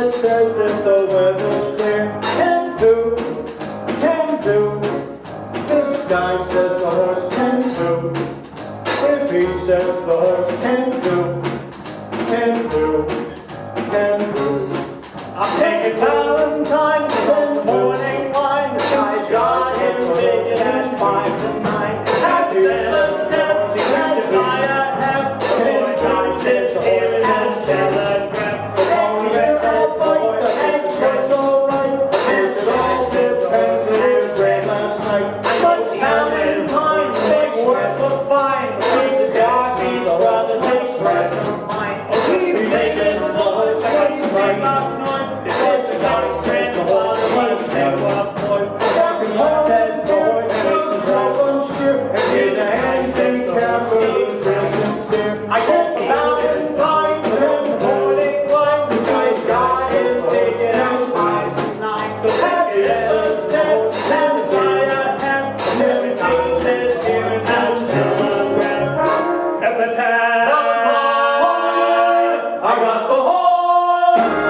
just says if the weather's clear. Can do, can do. This guy says the horse can do. If he says the horse can do, can do, can do. I'm taking Valentine's and morning wine. The guy's got him thinking at 5 to 9. Happy the death, that's why I have his guy sits here in a telegram. The pony says the horse is alright. This all depends on his brain last night. But Valentine's makes worth a fine. He's got these brothers, takes breath of mine. Oh, he's making the horse, he's right up north. I get Valentine's and morning wine. The guy's got his ticket at 5 to 9. So happy birthday, that's why I have everything says here in that telegram. At the time, I got the horse right here.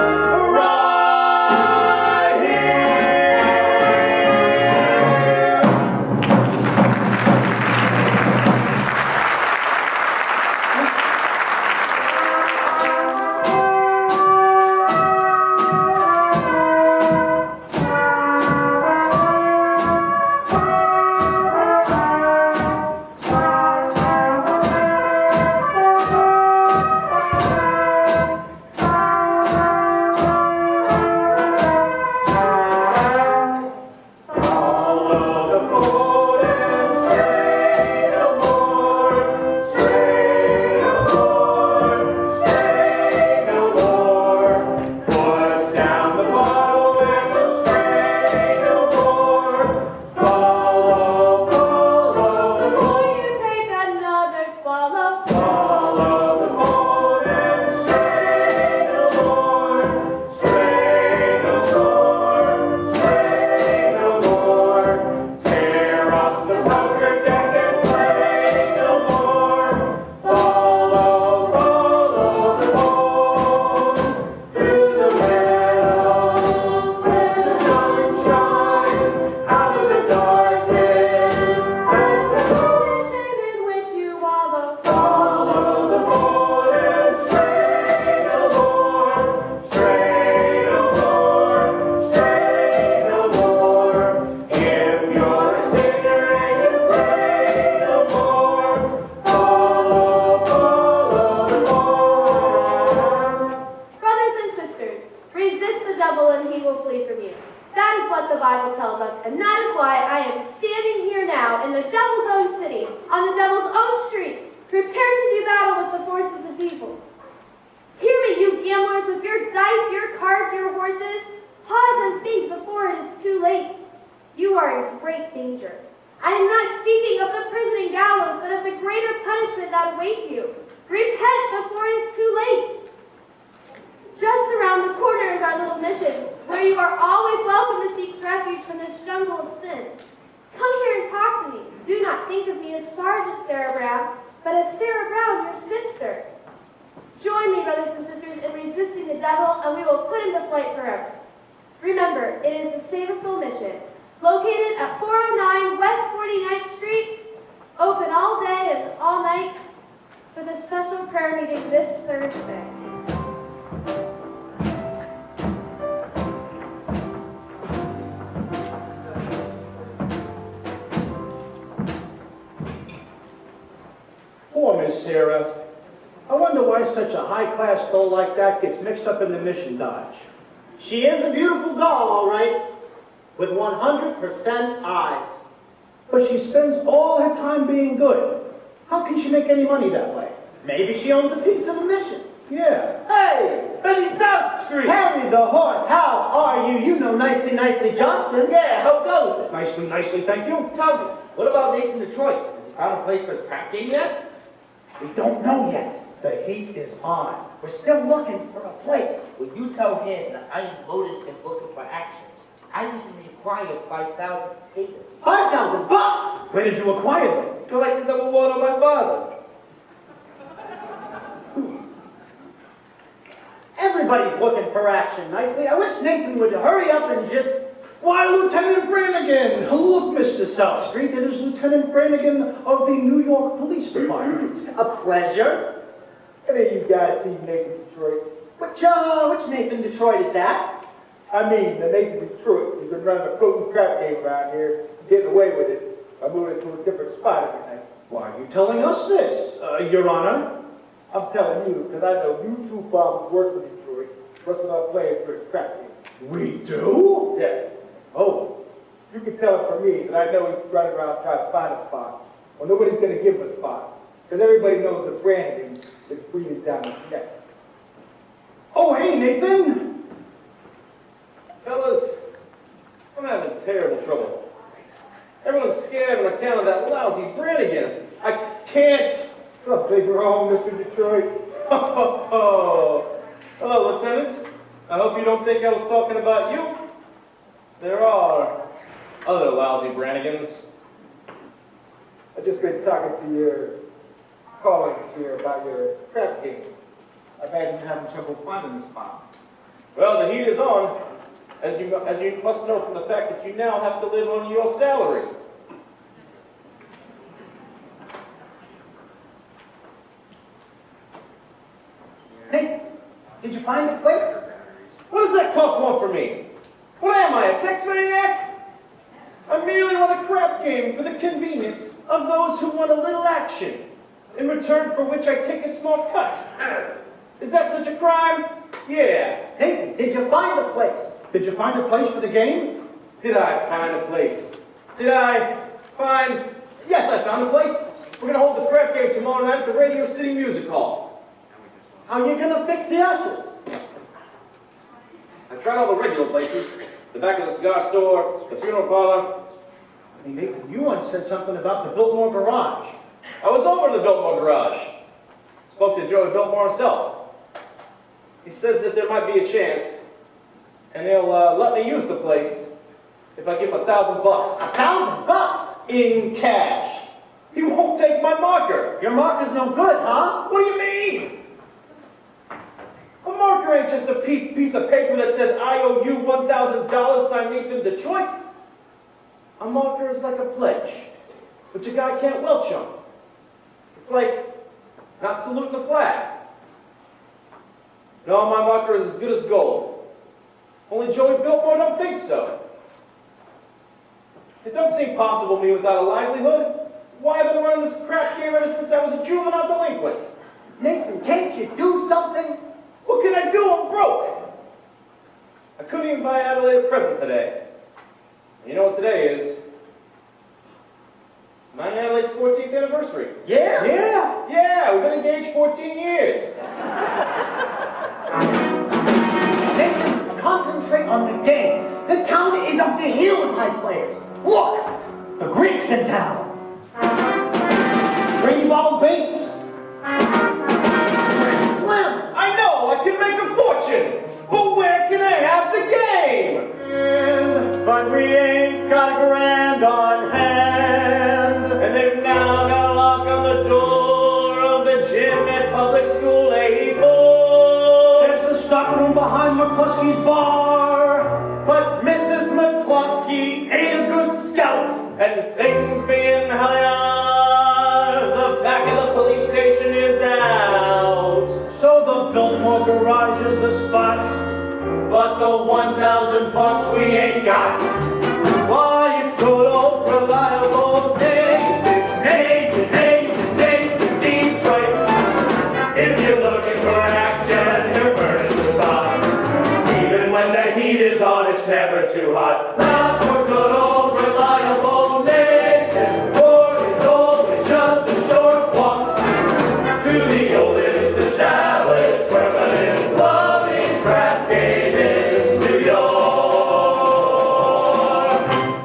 Like that gets mixed up in the mission dodge. She is a beautiful doll, all right, with 100% eyes. But she spends all her time being good. How can she make any money that way? Maybe she owns a piece of the mission. Yeah. Hey, Betty South Street. Harry the horse, how are you? You know Nicely Nicely Johnson. Yeah, how goes it? Nicely, nicely, thank you. Tell me, what about Nathan Detroit? Has he found a place for his crap game yet? We don't know yet. The heat is on. We're still looking for a place. Well, you tell him that I am loaded and looking for action. I recently acquired 5,000 potatoes. $5,000? Where did you acquire them? Collected them award on my father. And Everybody's looking for action nicely. I wish Nathan would hurry up and just... Why, Lieutenant Brannigan! Look, Mr. South Street, it is Lieutenant Brannigan of the New York Police Department. A pleasure. Any of you guys seen Nathan Detroit? Which Nathan Detroit is that? I mean, the Nathan Detroit. He's been running a floating crap game around here, getting away with it by moving to a different spot every night. Why are you telling us this, Your Honor? I'm telling you, because I know you two bums work for Detroit, busting off playing for his crap game. We do? Yeah. Oh, You can tell it from me, that I know he's running around trying to find a spot. Well, nobody's going to give him a spot. Because everybody knows that Brandon is breathing down his neck. oh, hey, Nathan. Fellas, I'm having terrible trouble. Everyone's scared on account of that lousy Brannigan. I can't. What's up, big wrong, Mr. Detroit? Oh, hello, Lieutenant. I hope you don't think I was talking about you. There are other lousy Brannigans. I've just been talking to your colleagues here about your crap game. I imagine you're having trouble finding the spot. Well, the heat is on, as you must know from the fact that you now have to live on your salary. Nathan, did you find the place? What does that cock want from me? What am I, a sex maniac? I merely run a crap game for the convenience of those who want a little action, in return for which I take a small cut. Is that such a crime? Yeah. Nathan, did you find the place? Did you find a place for the game? Did I find a place? Did I find... Yes, I found a place. We're going to hold the crap game tomorrow night at the Radio City Music Hall. How are you gonna fix the ushers? I tried all the regular places. The back of the cigar store, the funeral parlor. Hey, Nathan, you once said something about the Biltmore Garage. I was over to the Biltmore garage. Spoke to Joey Biltmore himself. He says that there might be a chance, and he'll let me use the place if I give him $1,000. $1,000? In cash. He won't take my marker. Your marker's no good, huh? What do you mean? A marker ain't just a piece of paper that says, I owe you $1,000, signed Nathan Detroit. A marker is like a pledge, which a guy can't welch on. It's like not saluting the flag. No, my marker is as good as gold. Only Joey Biltmore don't think so. It don't seem possible to me without a livelihood. Why have I been running this crap game ever since I was a juvenile delinquent? Nathan, can't you do something? What can I do? I'm broke. I couldn't even buy Adelaide a present today. You know what today is? Mine and Adelaide's 14th anniversary. Yeah? Yeah, we've been engaged 14 years. Nathan, concentrate on the game. The town is up the hill with high players. Look, the Greeks in town. Rainbow Bates? Slim. I know, I can make a fortune. But where can I have the game? But we ain't got a grand on hand. And they've now got a lock on the door of the gym at Public School 84. There's the stockroom behind McCluskey's bar. But Mrs. McCluskey ain't a good scout. And things being how they are, the back of the police station is out. So the Biltmore Garage is the spot. But the $1,000 we ain't got. Why, it's good old reliable Nathan Detroit. If you're looking for action, you're burning the spot. Even when the heat is on, it's never too hot. Now for good old reliable Nathan, for it's always just a short walk to the oldest established permanent loving craft game in New York.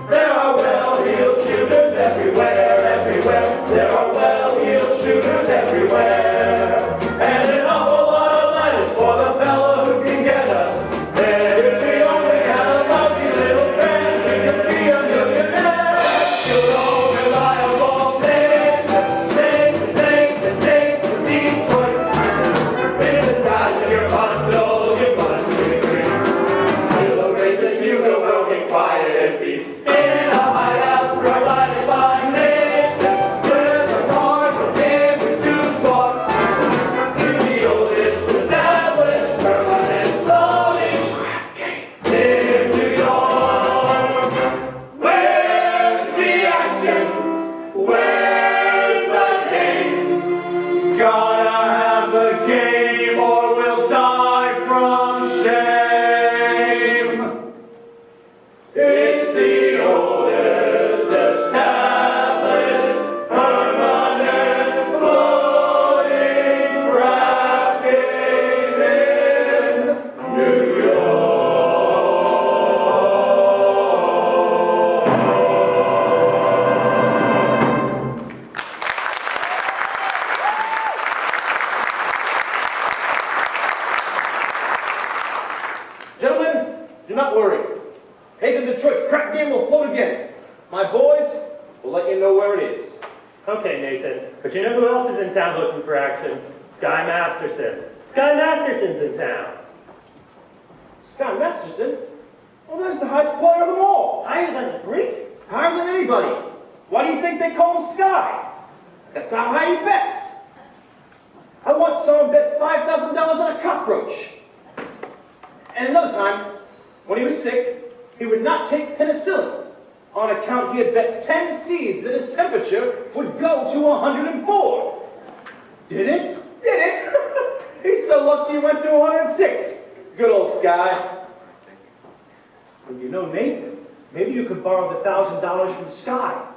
There are well-heeled shooters everywhere. There are well-heeled shooters everywhere. And an awful lot of letters for the fella who can get us. There if we only had a lousy little friend, we could be a millionaire. do not worry. Hagen Detroit's crap game will float again. My boys will let you know where it is. Okay, Nathan, but you know who else is in town looking for action? Sky Masterson. Sky Masterson's in town. Scott Masterson? Well, there's the highest player of them all. Higher than the Greek? Higher than anybody. Why do you think they call him Sky? That's how high he bets. I once saw him bet $5,000 on a cockroach. And another time, when he was sick, he would not take penicillin on account he had bet 10 C's that his temperature would go to 104. Did it? Did it? He's so lucky he went to 106. Good old Sky. Well, you know, Nathan, maybe you could borrow the $1,000 from Sky.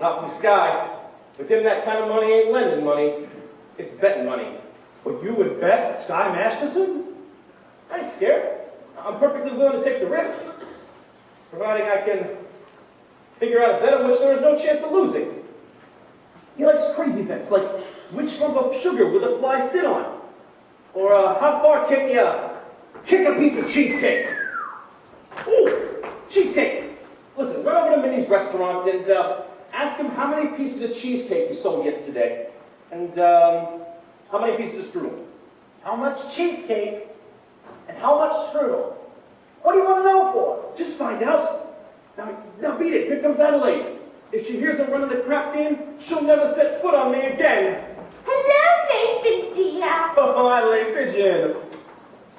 Not from Sky. With him, that kind of money ain't lending money. It's betting money. But you would bet Sky Masterson? I ain't scared. I'm perfectly willing to take the risk, providing I can figure out a bet on which there is no chance of losing. He likes crazy bets, like which lump of sugar will the fly sit on? Or how far can you kick a piece of cheesecake? Ooh, cheesecake! Listen, run over to Minnie's restaurant and ask him how many pieces of cheesecake you sold yesterday. And how many pieces of strudel? How much cheesecake and how much strudel? What do you want to know for? Just find out. Now beat it. Here comes Adelaide. If she hears him running the crap game, she'll never set foot on me again. Hello, Nathan dear. Oh, Adelaide, pigeon.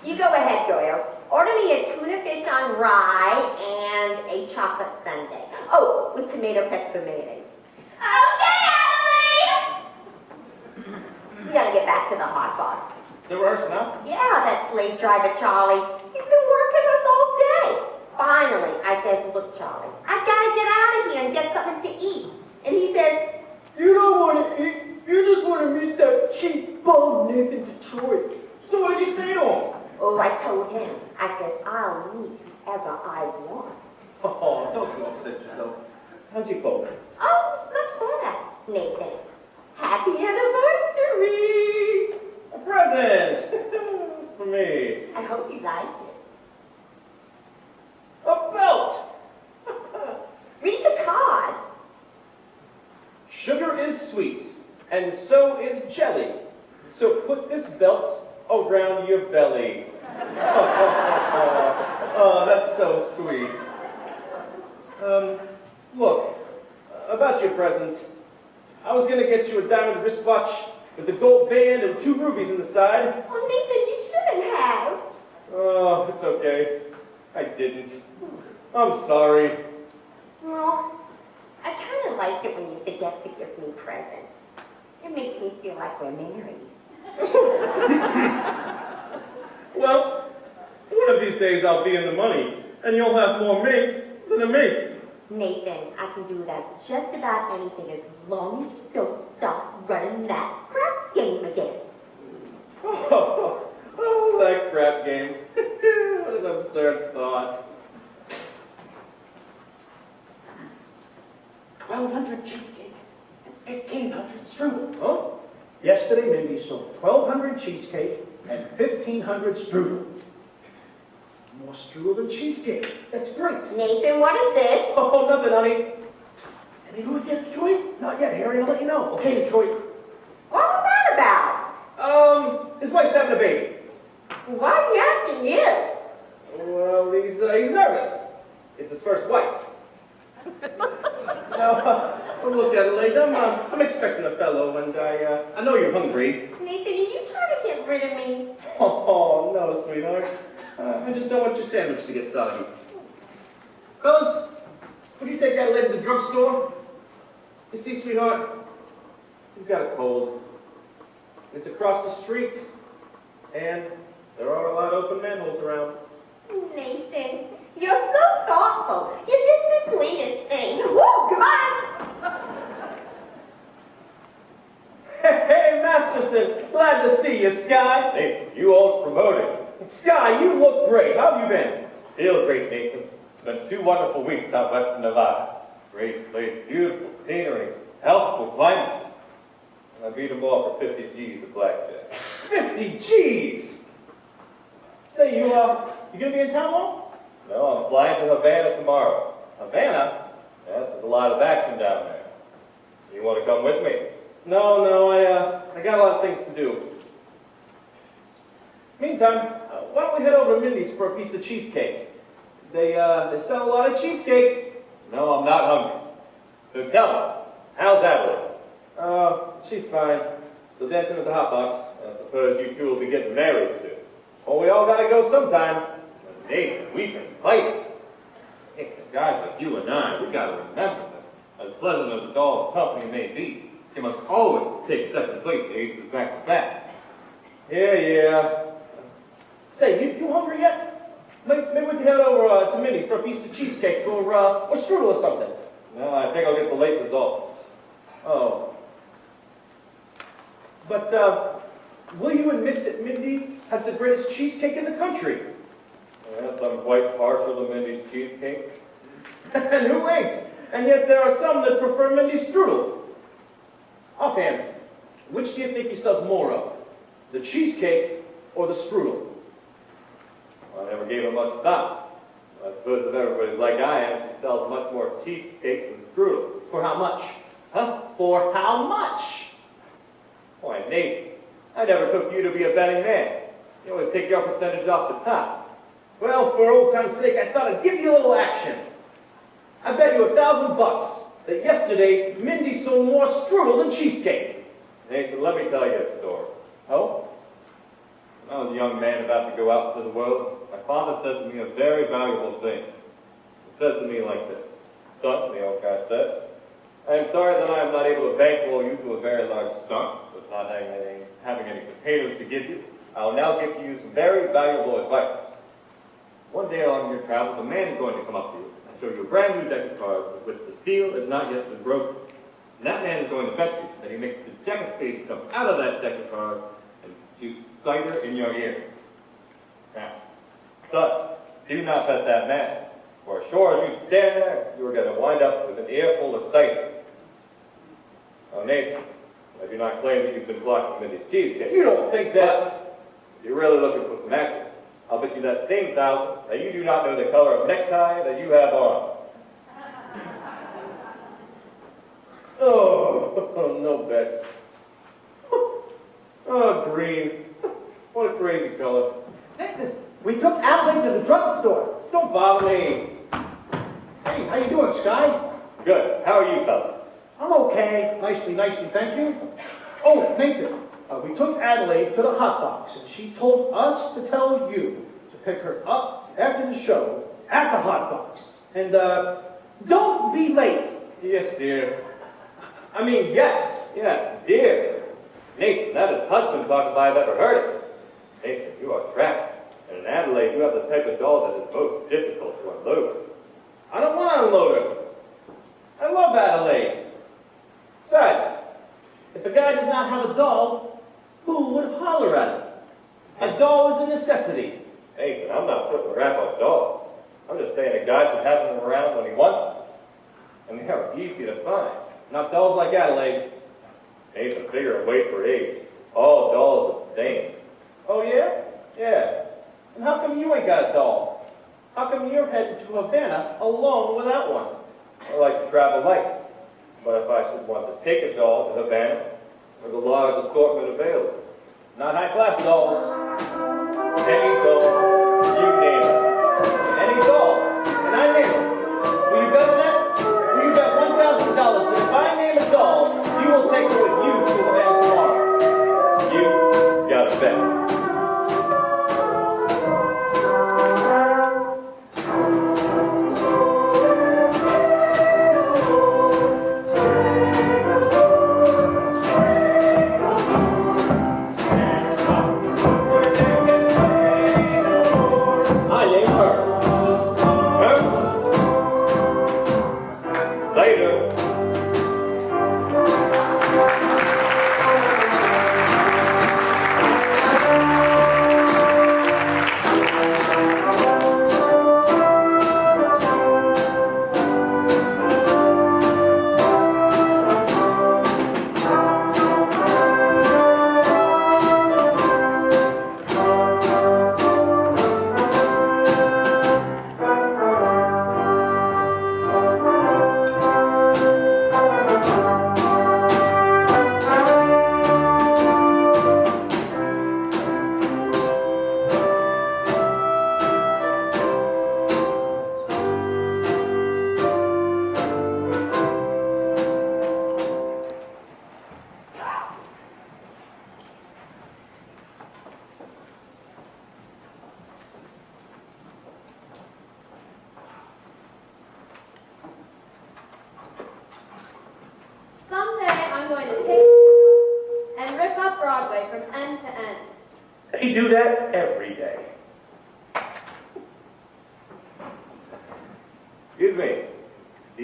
You go ahead, Doyle. Order me a tuna fish on rye and a chocolate sundae. Oh, with tomato pesto mayonnaise. Okay, Adelaide! We gotta get back to the hot box. The rehearsal now? Yeah, that slave driver Charlie. He's been working us all day. Finally, I said, look, Charlie, I gotta get out of here and get something to eat. And he said, You don't want to eat. You just want to meet that cheap bum Nathan Detroit. So what did you say to him? oh, I told him. I said, I'll meet whoever I want. Oh, don't you upset yourself. How's your cold? Oh, much better, Nathan. Happy anniversary! A present! For me. I hope you like it. A belt! Read the card. Sugar is sweet, and so is jelly. So put this belt around your belly. Oh, that's so sweet. Look, about your present. I was gonna get you a diamond wristwatch with a gold band and 2 rubies in the side. Oh, Nathan, you shouldn't have. Oh, it's okay. I didn't. I'm sorry. Well, I kind of like it when you forget to give me presents. It makes me feel like we're married. Well, one of these days I'll be in the money, and you'll have more mink than a mink. Nathan, I can do that just about anything as long as you don't stop running that crap game again. Oh, that crap game. What an absurd thought. 1,200 cheesecake and 1,500 strudel. Huh? Yesterday, Mindy sold 1,200 cheesecake and 1,500 strudel. More strudel than cheesecake. That's great. Nathan, what is this? Oh, nothing, honey. Any news yet, Detroit? Not yet, Harry. I'll let you know. Okay, Detroit. What was that about? His wife's having a baby. Why are you asking you? Well, he's nervous. It's his first wife. Now, look, Adelaide, I'm expecting a fellow, and I know you're hungry. Nathan, are you trying to get rid of me? Oh, no, sweetheart. I just don't want your sandwich to get soggy. Fellas, would you take Adelaide to the drugstore? You see, sweetheart, you've got a cold. It's across the street, and there are a lot of open manholes around. Nathan, you're so thoughtful. You're just the sweetest thing. Woo, goodbye. Hey, Masterson, glad to see you, Sky. Hey, you all promoted. Sky, you look great. How have you been? Feel great, Nathan. Spent 2 wonderful weeks out west in Nevada. Great place, beautiful scenery, healthful climate. And I beat them all for 50 G's of blackjack. 50 G's. Say, you gonna be in town long? No, I'm flying to Havana tomorrow. Havana? Yes, there's a lot of action down there. You want to come with me? No, I got a lot of things to do. Meantime, why don't we head over to Mindy's for a piece of cheesecake? They sell a lot of cheesecake. No, I'm not hungry. So tell me, how's Adelaide? She's fine. Still dancing with the hot box. I suppose you two will be getting married soon. Well, we all gotta go sometime. But Nathan, we've been fighting. Hey, guys like you and I, we gotta remember that as pleasant as the doll's company may be, you must always take second place to aces back to back. Yeah. Say, you hungry yet? Maybe we can head over to Mindy's for a piece of cheesecake or strudel or something. No, I think I'll get the late results. Oh. But, will you admit that Mindy has the greatest cheesecake in the country? Yes, I'm quite partial to Mindy's cheesecake. And who ain't? And yet there are some that prefer Mindy's strudel. Offhand, which do you think he sells more of? The cheesecake or the strudel? I never gave him much thought. I suppose if everybody's like I am, she sells much more cheesecake than strudel. For how much? Huh? For how much? Why, Nate, I never took you to be a betting man. You always take your percentage off the top. Well, for old time's sake, I thought I'd give you a little action. I bet you $1,000 that yesterday Mindy sold more strudel than cheesecake. Nathan, let me tell you a story. Oh? When I was a young man about to go out into the world, my father said to me a very valuable thing. He said to me like this: "Son," the old guy says, "I am sorry that I am not able to bankroll you to a very large sum, with not having any potatoes to give you. I will now give to you some very valuable advice. One day along your travels, a man is going to come up to you and show you a brand new deck of cards with which the seal has not yet been broken. And that man is going to bet you that he makes the jack of spades come out of that deck of cards and shoot cider in your ear. Now, thus, do not bet that man, for as sure as you stand there, you are going to wind up with an earful of cider." Oh, Nathan, I do not claim that you've been blocking Mindy's cheesecake. You don't think that... But if you're really looking for some action, I'll bet you that same $1,000 that you do not know the color of necktie that you have on. Oh, no bets. Oh, green. What a crazy color. We took Adelaide to the drugstore. Don't bother me. Hey, how you doing, Sky? Good. How are you fellas? I'm okay. Nicely, thank you. Oh, Nathan, we took Adelaide to the hot box, and she told us to tell you to pick her up after the show at the hot box. And, don't be late. Yes, dear. I mean, yes. Yes, dear. Nathan, that is husband talk if I've ever heard it. Nathan, you are trapped. And in Adelaide, you have the type of doll that is most difficult to unload. I don't want to unload her. I love Adelaide. Besides, if a guy does not have a doll, who would holler at him? A doll is a necessity. Nathan, I'm not putting a rap on dolls. I'm just saying a guy should have them around when he wants them. And they are easy to find. Not dolls like Adelaide. Nathan, figure and wait for age. All dolls abstain. Oh, yeah? Yeah. And how come you ain't got a doll? How come you're heading to Havana alone without one? I like to travel light. But if I should want to take a doll to Havana, there's a large assortment available. Not high-class dolls. Any doll, you name it. Any doll. And I name it. Will you bet on that? Will you bet $1,000 that if I name a doll, you will take her with you to Havana tomorrow? You got a bet. I name her. Later.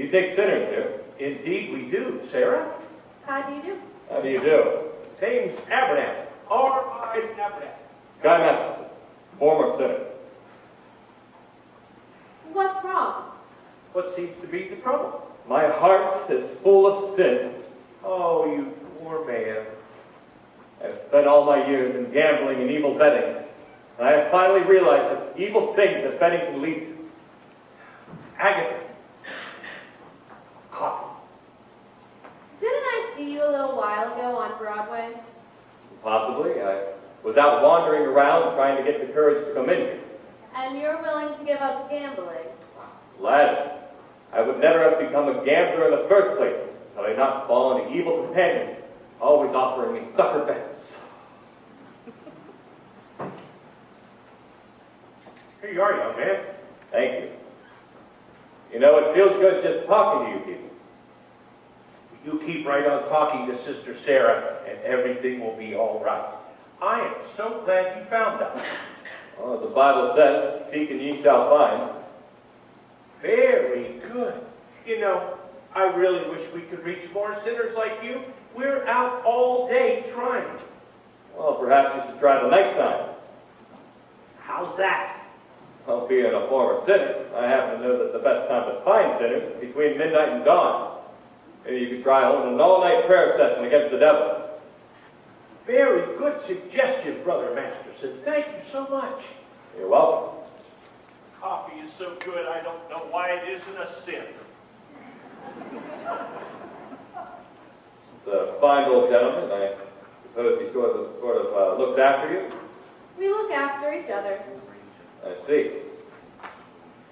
You take sinners here. Indeed we do. Sarah? How do you do? How do you do? Name's Abernathy. R.I. Abernathy. Guy Masterson, former sinner. What's wrong? What seems to be the trouble? My heart is full of sin. Oh, you poor man. I've spent all my years in gambling and evil betting, and I have finally realized the evil things that betting can lead to. Agatha. Coffee. Didn't I see you a little while ago on Broadway? Possibly. I was out wandering around trying to get the courage to come in here. And you're willing to give up gambling? Lad, I would never have become a gambler in the first place had I not fallen to evil companions, always offering me sucker bets. Here you are, young man. Thank you. You know, it feels good just talking to you people. You keep right on talking to Sister Sarah, and everything will be all right. I am so glad you found us. Well, the Bible says, seek and ye shall find. Very good. You know, I really wish we could reach more sinners like you. We're out all day trying. Well, perhaps you should try the night time. How's that? Well, being a former sinner, I happen to know that the best time to find sinners is between midnight and dawn. Maybe you could try holding an all-night prayer session against the devil. Very good suggestion, Brother Masterson. Thank you so much. You're welcome. Coffee is so good, I don't know why it isn't a sin. It's a fine old gentleman. I suppose he sort of looks after you. We look after each other. I see.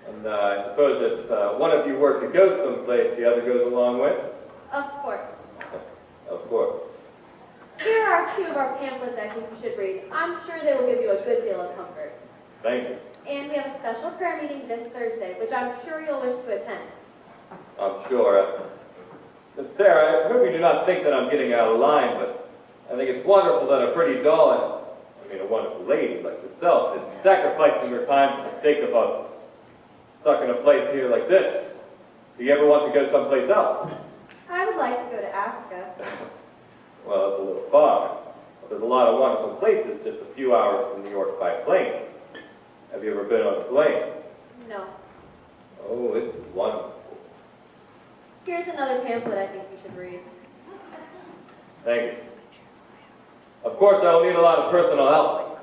And I suppose if one of you were to go someplace, the other goes along with? Of course. Of course. Here are 2 of our pamphlets I think you should read. I'm sure they will give you a good deal of comfort. Thank you. And we have a special prayer meeting this Thursday, which I'm sure you'll wish to attend. I'm sure. Sarah, I hope you do not think that I'm getting out of line, but I think it's wonderful that a pretty doll, and a wonderful lady like yourself, is sacrificing her time for the sake of others. Stuck in a place here like this. Do you ever want to go someplace else? I would like to go to Africa. Well, it's a little far. But there's a lot of wonderful places just a few hours from New York by plane. Have you ever been on a plane? No. Oh, it's wonderful. Here's another pamphlet I think you should read. Thank you. Of course, I'll need a lot of personal help.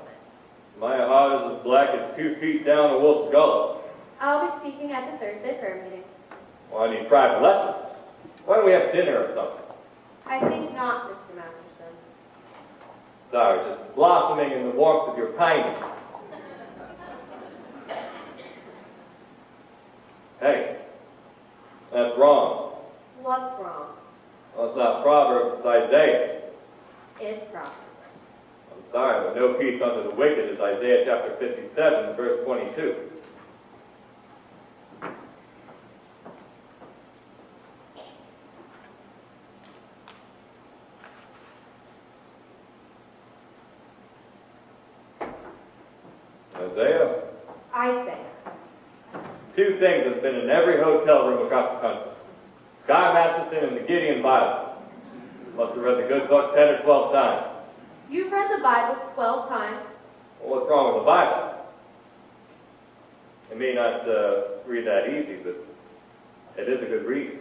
My heart is as black as 2 feet down a wolf's gullet. I'll be speaking at the Thursday prayer meeting. Well, I need private lessons. Why don't we have dinner or something? I think not, Mr. Masterson. Sorry, just blossoming in the warmth of your kindness. Hey, that's wrong. What's wrong? Well, it's not Proverbs, it's Isaiah. It's Proverbs. I'm sorry, but no peace unto the wicked is Isaiah chapter 57, verse 22. Isaiah, I say. 2 things have been in every hotel room across the country. Guy Masterson and the Gideon Bible. Must have read the good book 10 or 12 times. You've read the Bible 12 times. Well, what's wrong with the Bible? It may not read that easy, but it is a good read.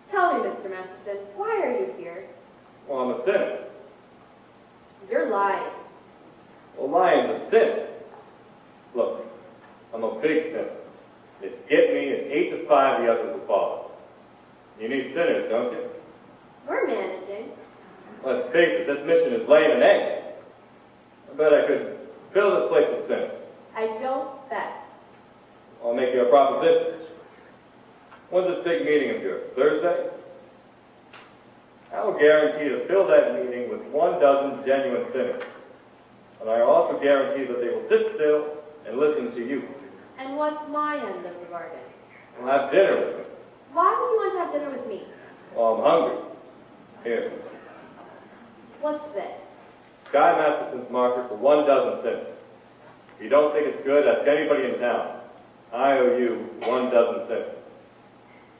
Tell me, Mr. Masterson, why are you here? Well, I'm a sinner. You're lying. Well, lying's a sin. Look, I'm a big sinner. If you get me, it's 8 to 5, the others will follow. You need sinners, don't you? We're managing. Let's face it, this mission is lame and egg. I bet I could fill this place with sinners. I don't bet. I'll make you a proposition. When's this big meeting of yours? Thursday? I will guarantee to fill that meeting with 12 genuine sinners. And I also guarantee that they will sit still and listen to you. And what's my end of the bargain? We'll have dinner with me. Why would you want to have dinner with me? Well, I'm hungry. Here. What's this? Guy Masterson's marker for 12 sinners. If you don't think it's good, ask anybody in town. I owe you 1 dozen cents.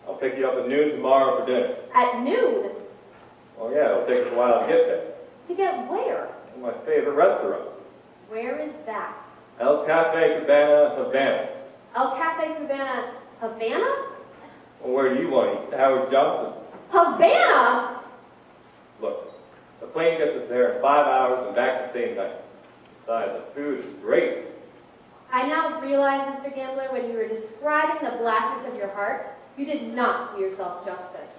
I'll pick you up at noon tomorrow for dinner. At noon? Oh yeah, it'll take us a while to get there. To get where? My favorite restaurant. Where is that? El Cafe Cabana, Havana. El Cafe Cabana, Havana? Well, where do you want to eat? Howard Johnson's. Havana? Look, the plane gets us there in 5 hours and back the same night. Besides, the food is great. I now realize, Mr. Gambler, when you were describing the blackness of your heart, you did not do yourself justice.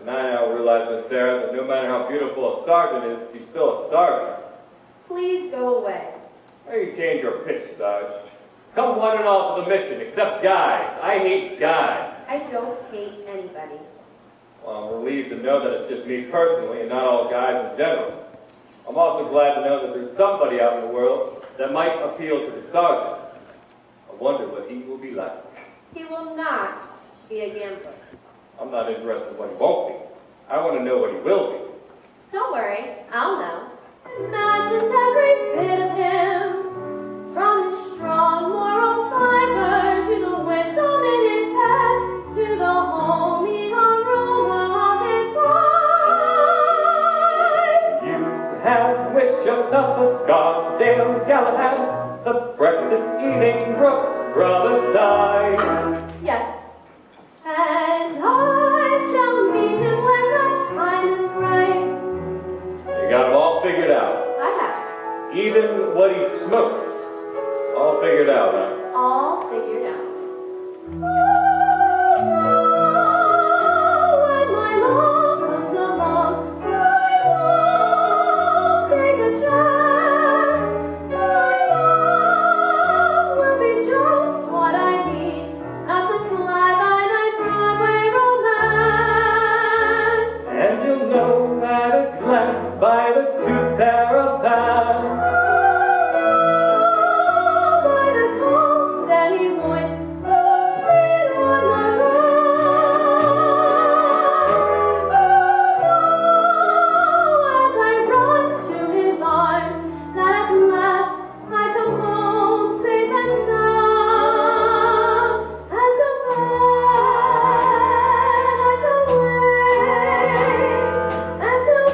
And I now realize, Miss Sarah, that no matter how beautiful a sergeant is, he's still a sergeant. Please go away. Why you change your pitch, Sarge? Come one and all to the mission, except guys. I hate guys. I don't hate anybody. Well, I'm relieved to know that it's just me personally and not all guys in general. I'm also glad to know that there's somebody out in the world that might appeal to the sergeant. I wonder what he will be like. He will not be a gambler. I'm not interested in what he won't be. I want to know what he will be. Don't worry, I'll know. Imagine every bit of him, from his strong moral fiber to the wisdom in his head, to the homey aroma of his pipe. You have wished yourself a Scarsdale Galahad, the breakfast-eating Brooks Brothers die. Yes, and I shall meet him when the time is right. You got them all figured out. I have Even what he smokes. All figured out, huh? all figured out. When my love comes along, I won't take a chance. My love will be just what I need. That's a fly-by-night Broadway romance. And you'll know at a glance by the two pair of hands. By the calm, steady voice, who's been on my as I run to his arms, that at last I come home safe and sound. And till then I shall wait. Until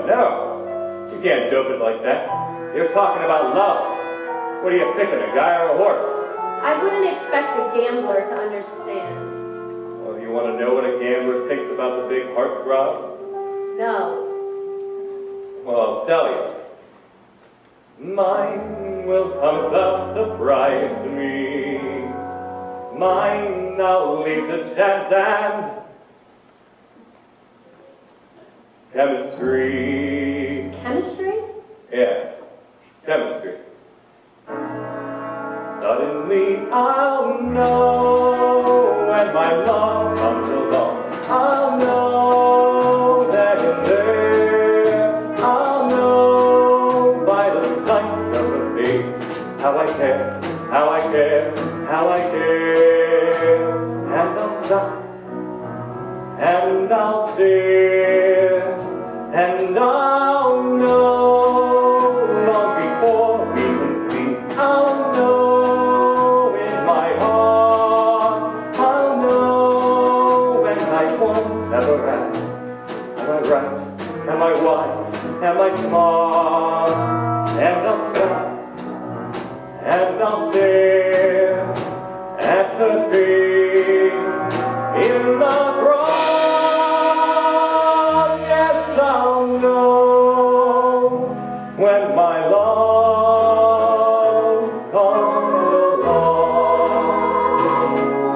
No. You can't dope it like that. You're talking about love. What are you picking, a guy or a horse? I wouldn't expect a gambler to understand. Well, you want to know what a gambler thinks about the big heartthrob? No. Well, I'll tell you. Mine will come as a surprise to me. Mine, I'll leave the chance and chemistry. Chemistry? Yeah, chemistry. Suddenly I'll know when my love comes along. I'll know that you're there. I'll know by the sight of the face how I care, how I care, how I care. And I'll stop, and I'll stare, and I'll know long before we can see. I'll know in my heart. I'll know when I won't ever ask. Am I right? Am I wise? Am I smart? And I'll stop, and I'll stare at her face in the broad. Yes, I'll know when my love comes along.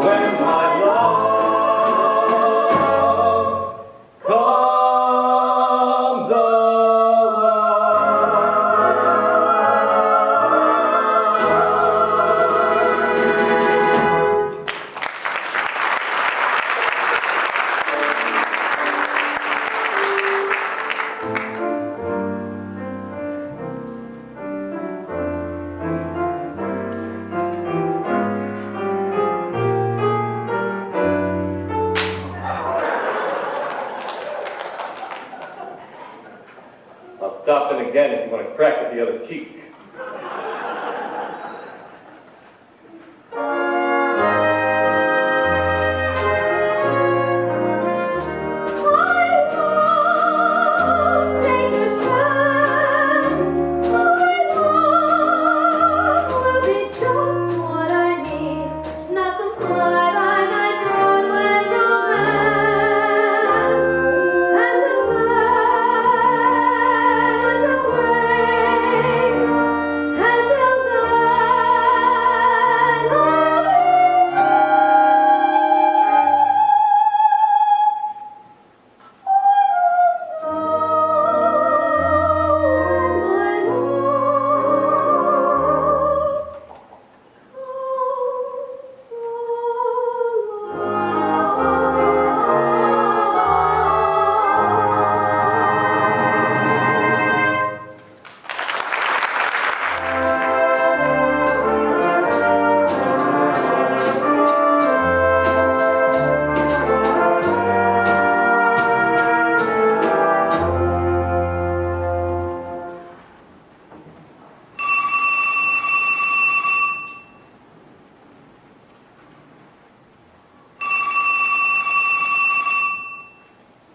When my love comes along. I'll stop in again if you want to crack at the other cheek.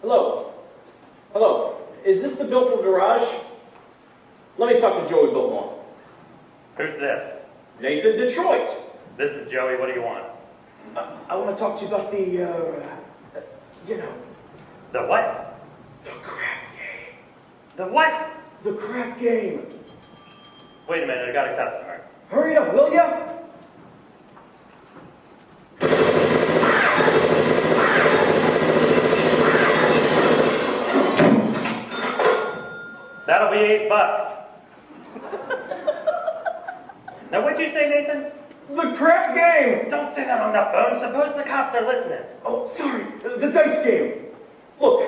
Hello? Hello? Is this the Biltmore garage? Let me talk to Joey Biltmore. Who's this? Nathan Detroit. This is Joey. What do you want? I want to talk to you about the, you know, The what? the crap game. The what? The crap game. Wait a minute, I got a customer. Hurry up, will ya? That'll be $8. Now what'd you say, Nathan? The crap game. Don't say that on the phone. Suppose the cops are listening. Oh, sorry. The dice game. Look,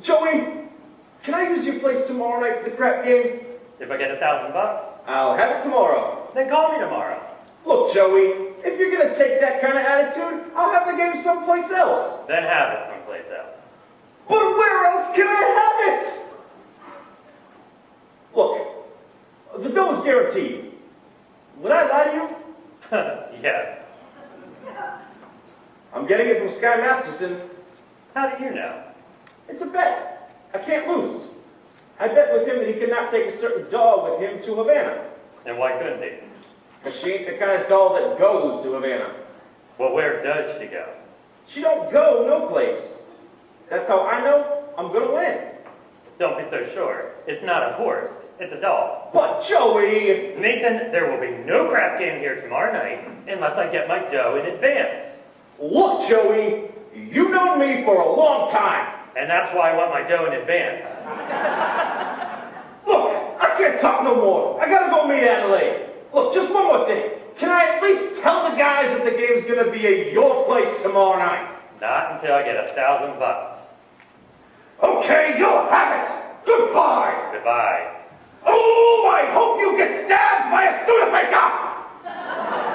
Joey, can I use your place tomorrow night for the crap game? If I get $1,000, I'll have it tomorrow. then call me tomorrow. Look, Joey, if you're gonna take that kind of attitude, I'll have the game someplace else. Then have it someplace else. But where else can I have it? Look, the bill is guaranteed. Would I lie to you? Yes. I'm getting it from Sky Masterson. How do you know? It's a bet. I can't lose. I bet with him that he could not take a certain doll with him to Havana. And why couldn't he? Because she ain't the kind of doll that goes to Havana. Well, where does she go? She don't go no place. That's how I know I'm gonna win. Don't be so sure. It's not a horse. It's a doll. But Joey! Nathan, there will be no crap game here tomorrow night unless I get my dough in advance. Look, Joey, you've known me for a long time. And that's why I want my dough in advance. Look, I can't talk no more. I gotta go meet Adelaide. Look, just one more thing. Can I at least tell the guys that the game's gonna be at your place tomorrow night? Not until I get $1,000. Okay, you'll have it. Goodbye. Goodbye. Oh, I hope you get stabbed by a Studebaker.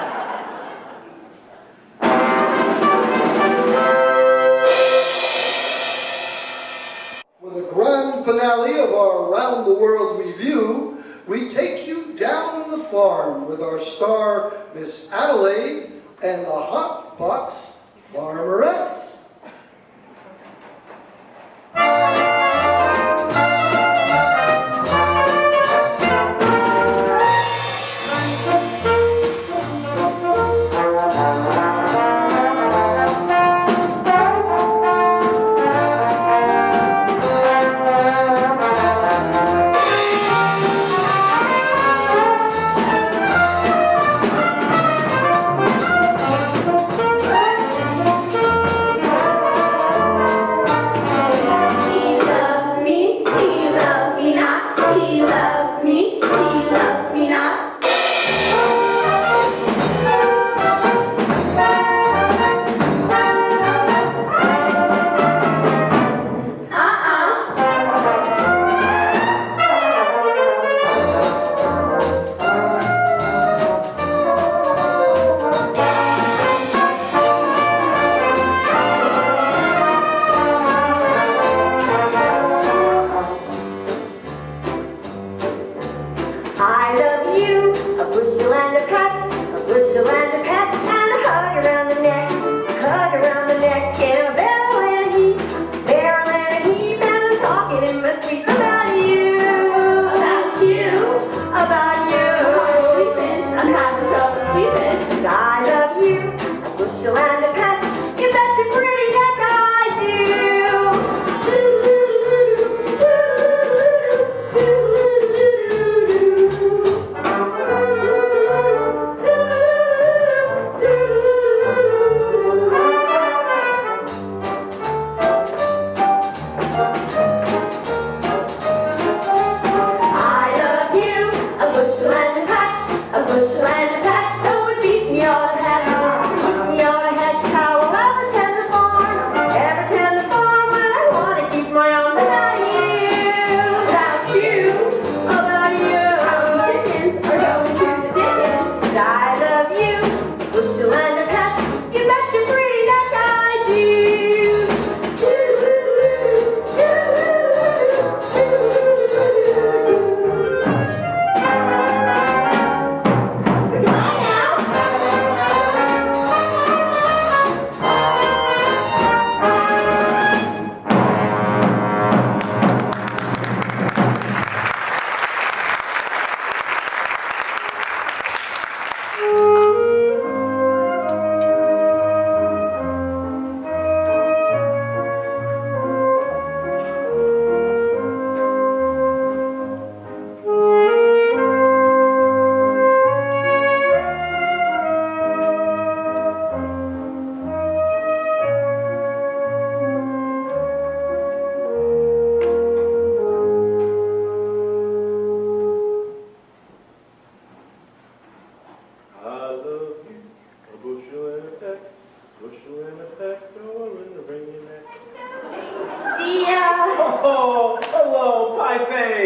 For the grand finale of our Round the World review, we take you down on the farm with our star, Miss Adelaide, and the Hot Box Farmerettes.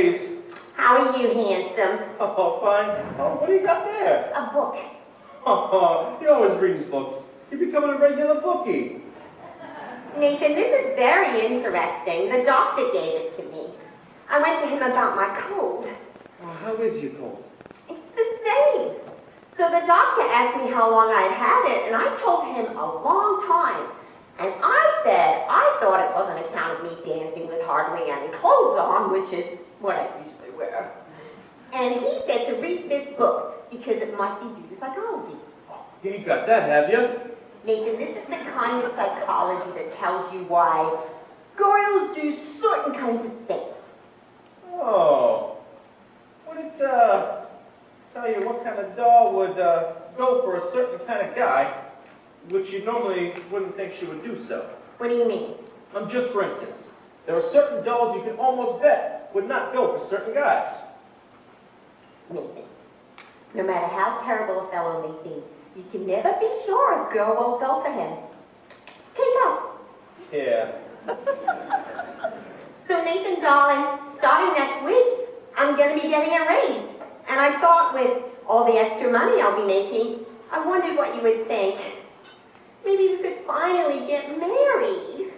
please. How are you, handsome? Oh, fine. Oh, what do you got there? A book. Oh, he always reads books. You're becoming a regular bookie. Nathan, this is very interesting. The doctor gave it to me. I went to him about my cold. Oh, how is your cold? It's the same. So the doctor asked me how long I'd had it, and I told him a long time. And I said I thought it was on account of me dancing with hardly any clothes on, which is what I usually wear. And he said to read this book, because it might be due to psychology. You ain't got that, have you? Nathan, this is the kind of psychology that tells you why girls do certain kinds of things. Oh. Would it, tell you what kind of doll would, go for a certain kind of guy, which you normally wouldn't think she would do so? What do you mean? Just for instance, there are certain dolls you can almost bet would not go for certain guys. Nathan, no matter how terrible a fellow may seem, you can never be sure a girl won't go for him. Take up. Yeah. So Nathan, darling, starting next week, I'm going to be getting a raise. And I thought with all the extra money I'll be making, I wondered what you would think. Maybe we could finally get married.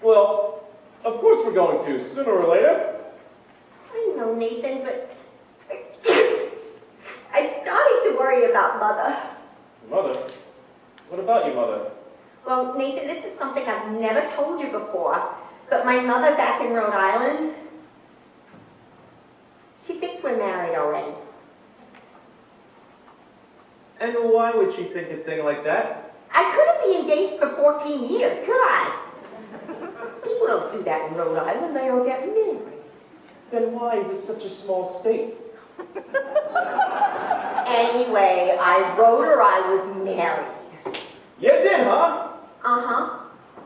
Well, of course we're going to, sooner or later. I know, Nathan, but I'm starting to worry about Mother. Mother? What about your mother? Well, Nathan, this is something I've never told you before, but my mother back in Rhode Island, she thinks we're married already. And why would she think a thing like that? I couldn't be engaged for 14 years, could I? People don't do that in Rhode Island, they all get married. Then why is it such a small state? Anyway, I wrote her I was married. You did, huh? Uh-huh.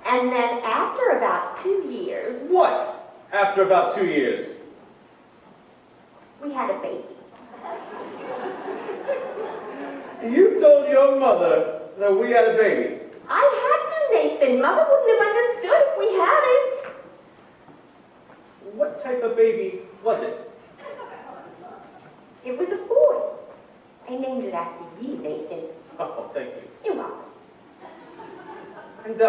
And then after about 2 years, What? After about 2 years? we had a baby. You told your mother that we had a baby. I had to, Nathan. Mother wouldn't have understood if we hadn't. What type of baby was it? It was a boy. I named it after you, Nathan. Oh, thank you. You're welcome. And,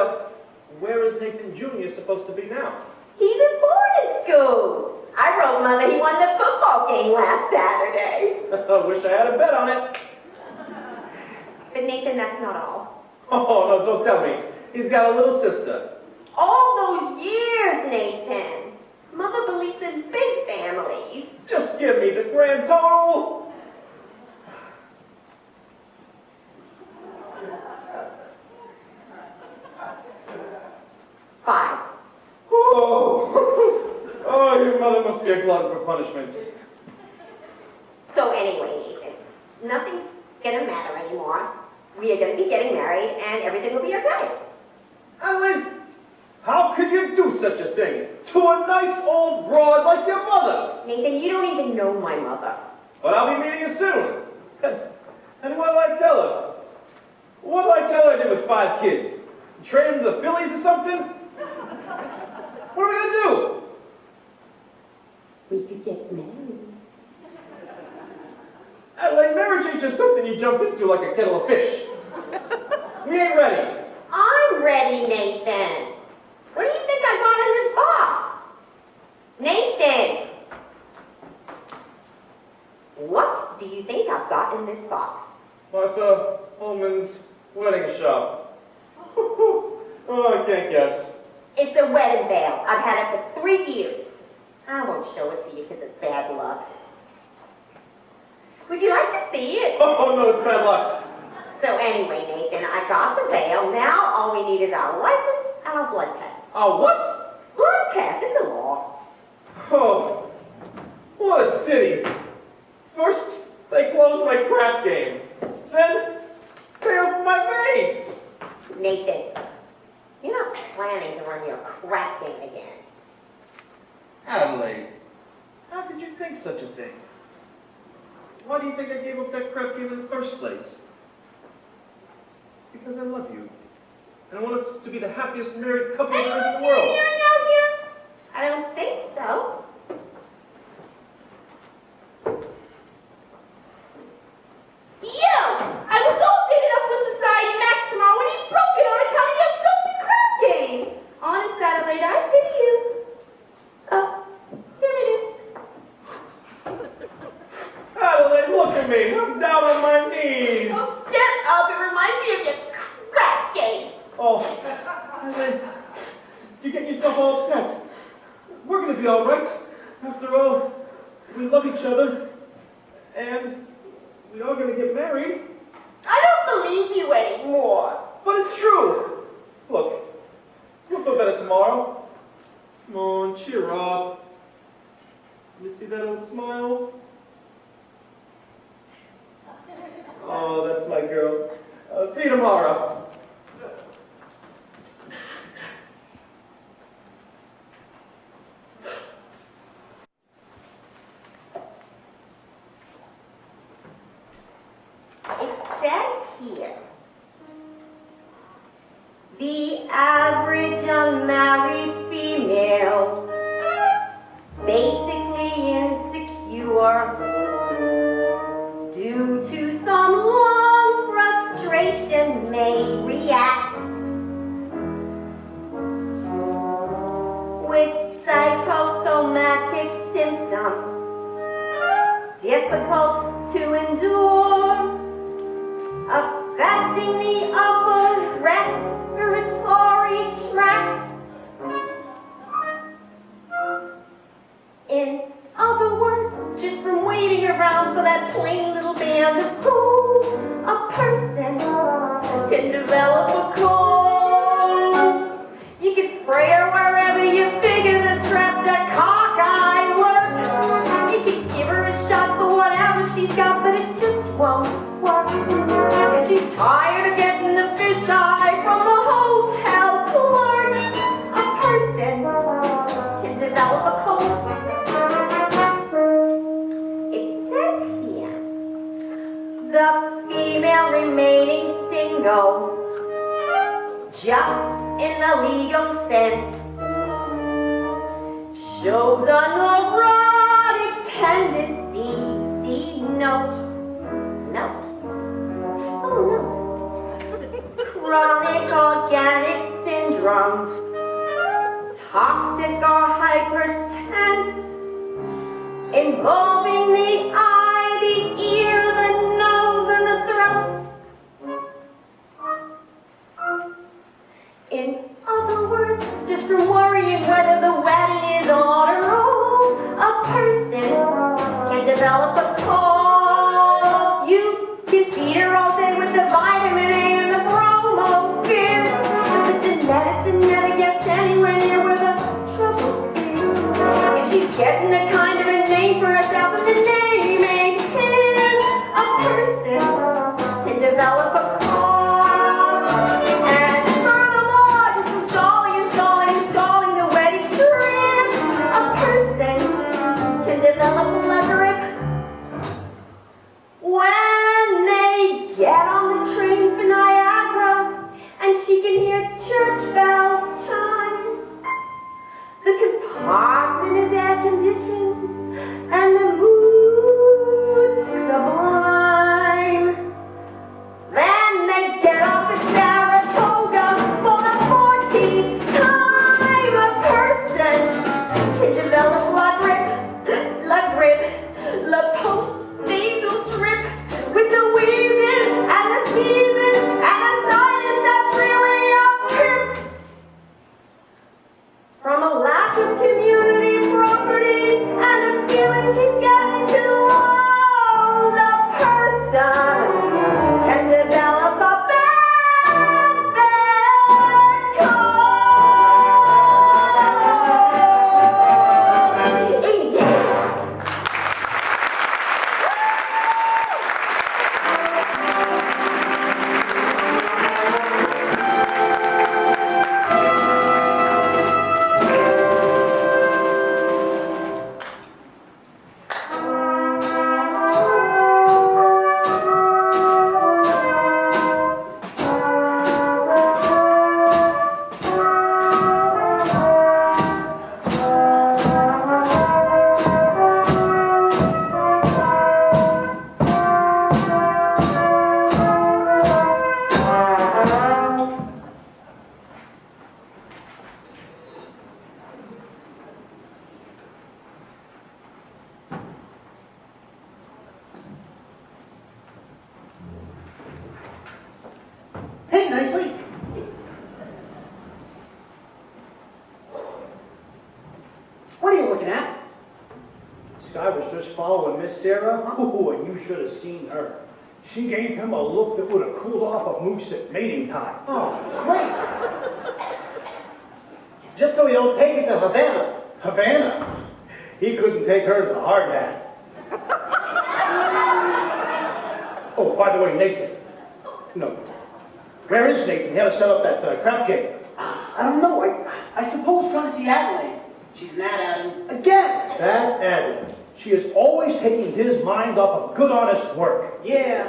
where is Nathan Jr. supposed to be now? He's in boarding school. I wrote Mother he won the football game last Saturday. I wish I had a bet on it. But Nathan, that's not all. Oh, no, don't tell me. He's got a little sister. All those years, Nathan. Mother believes in big families. Just give me the grand total. Five. Oh, oh, your mother must be a glutton for punishment. So anyway, Nathan, nothing's gonna matter anymore. We are gonna be getting married, and everything will be okay. Ellen, how could you do such a thing to a nice old broad like your mother? Nathan, you don't even know my mother. But I'll be meeting you soon. And what'll I tell her? What'll I tell her I did with 5 kids? Trade them to the Phillies or something? What are we gonna do? We could get married. Like marriage ain't just something you jump into like a kettle of fish. We ain't ready. I'm ready, Nathan. What do you think I got in this box? Nathan! What do you think I've got in this box? Martha Holman's wedding shop. Oh, I can't guess. It's a wedding veil. I've had it for 3 years. I won't show it to you because it's bad luck. Would you like to see it? Oh, no, it's bad luck. So anyway, Nathan, I got the veil. Now all we need is our license and our blood test. Oh, what? Blood test, it's a law. Oh, what a city. First, they closed my crap game. Then, they opened my veins. Nathan, you're not planning to run your crap game again. Adelaide, how could you think such a thing? Why do you think I gave up that crap game in the first place? Because I love you. And I want us to be the happiest married couple there is in the world. Are you serious out here? I don't think so. After all, we love each other, and we are going to get married. I don't believe you anymore. But it's true. Look, you'll feel better tomorrow. Come on, cheer up. You see that old smile? Oh, that's my girl. See you tomorrow. It says here, the average unmarried female, basically insecure, due to some long frustration may react with psychosomatic symptoms, difficult to endure, affecting the upper respiratory tract. In other words, just from waiting around for that plain little band of cool, a person can develop a cold. You can spray her wherever you figure the strap that cockeyed work. You can give her a shot for whatever she's got, but it just won't work. And she's tired of getting the fisheye from the hotel clerk. A person can develop a cold. It says here, the female remaining single, just in the legal sense, shows a neurotic tendency. See note. Chronic organic syndromes, toxic or hypertense, involving the eye, the ear, the nose, and the throat. In other words, just from worrying whether the wedding is on or off, a person can develop a cold. You can feed her all day with the vitamin A and the bromopir, but the medicine never gets anywhere near where the trouble is. If she's getting a kind of a name for herself and the name ain't his, a person can develop a cold. And furthermore, just installing the wedding drip, a person can develop a grip. When they get on the train for Niagara and she can hear church bells chime, the compartment is air conditioned guy was just following Miss Sarah. Ooh, and you should have seen her. She gave him a look that would have cooled off a moose at mating time. Oh, great. Just so we don't take it to Havana. Havana. He couldn't take her to the hard hat. Oh, by the way, Nathan. No. Where is Nathan? He had to set up that crap game. I don't know. I suppose trying to see Adelaide. She's mad at him again. That Adelaide. She is always taking his mind off of good, honest work. Yeah.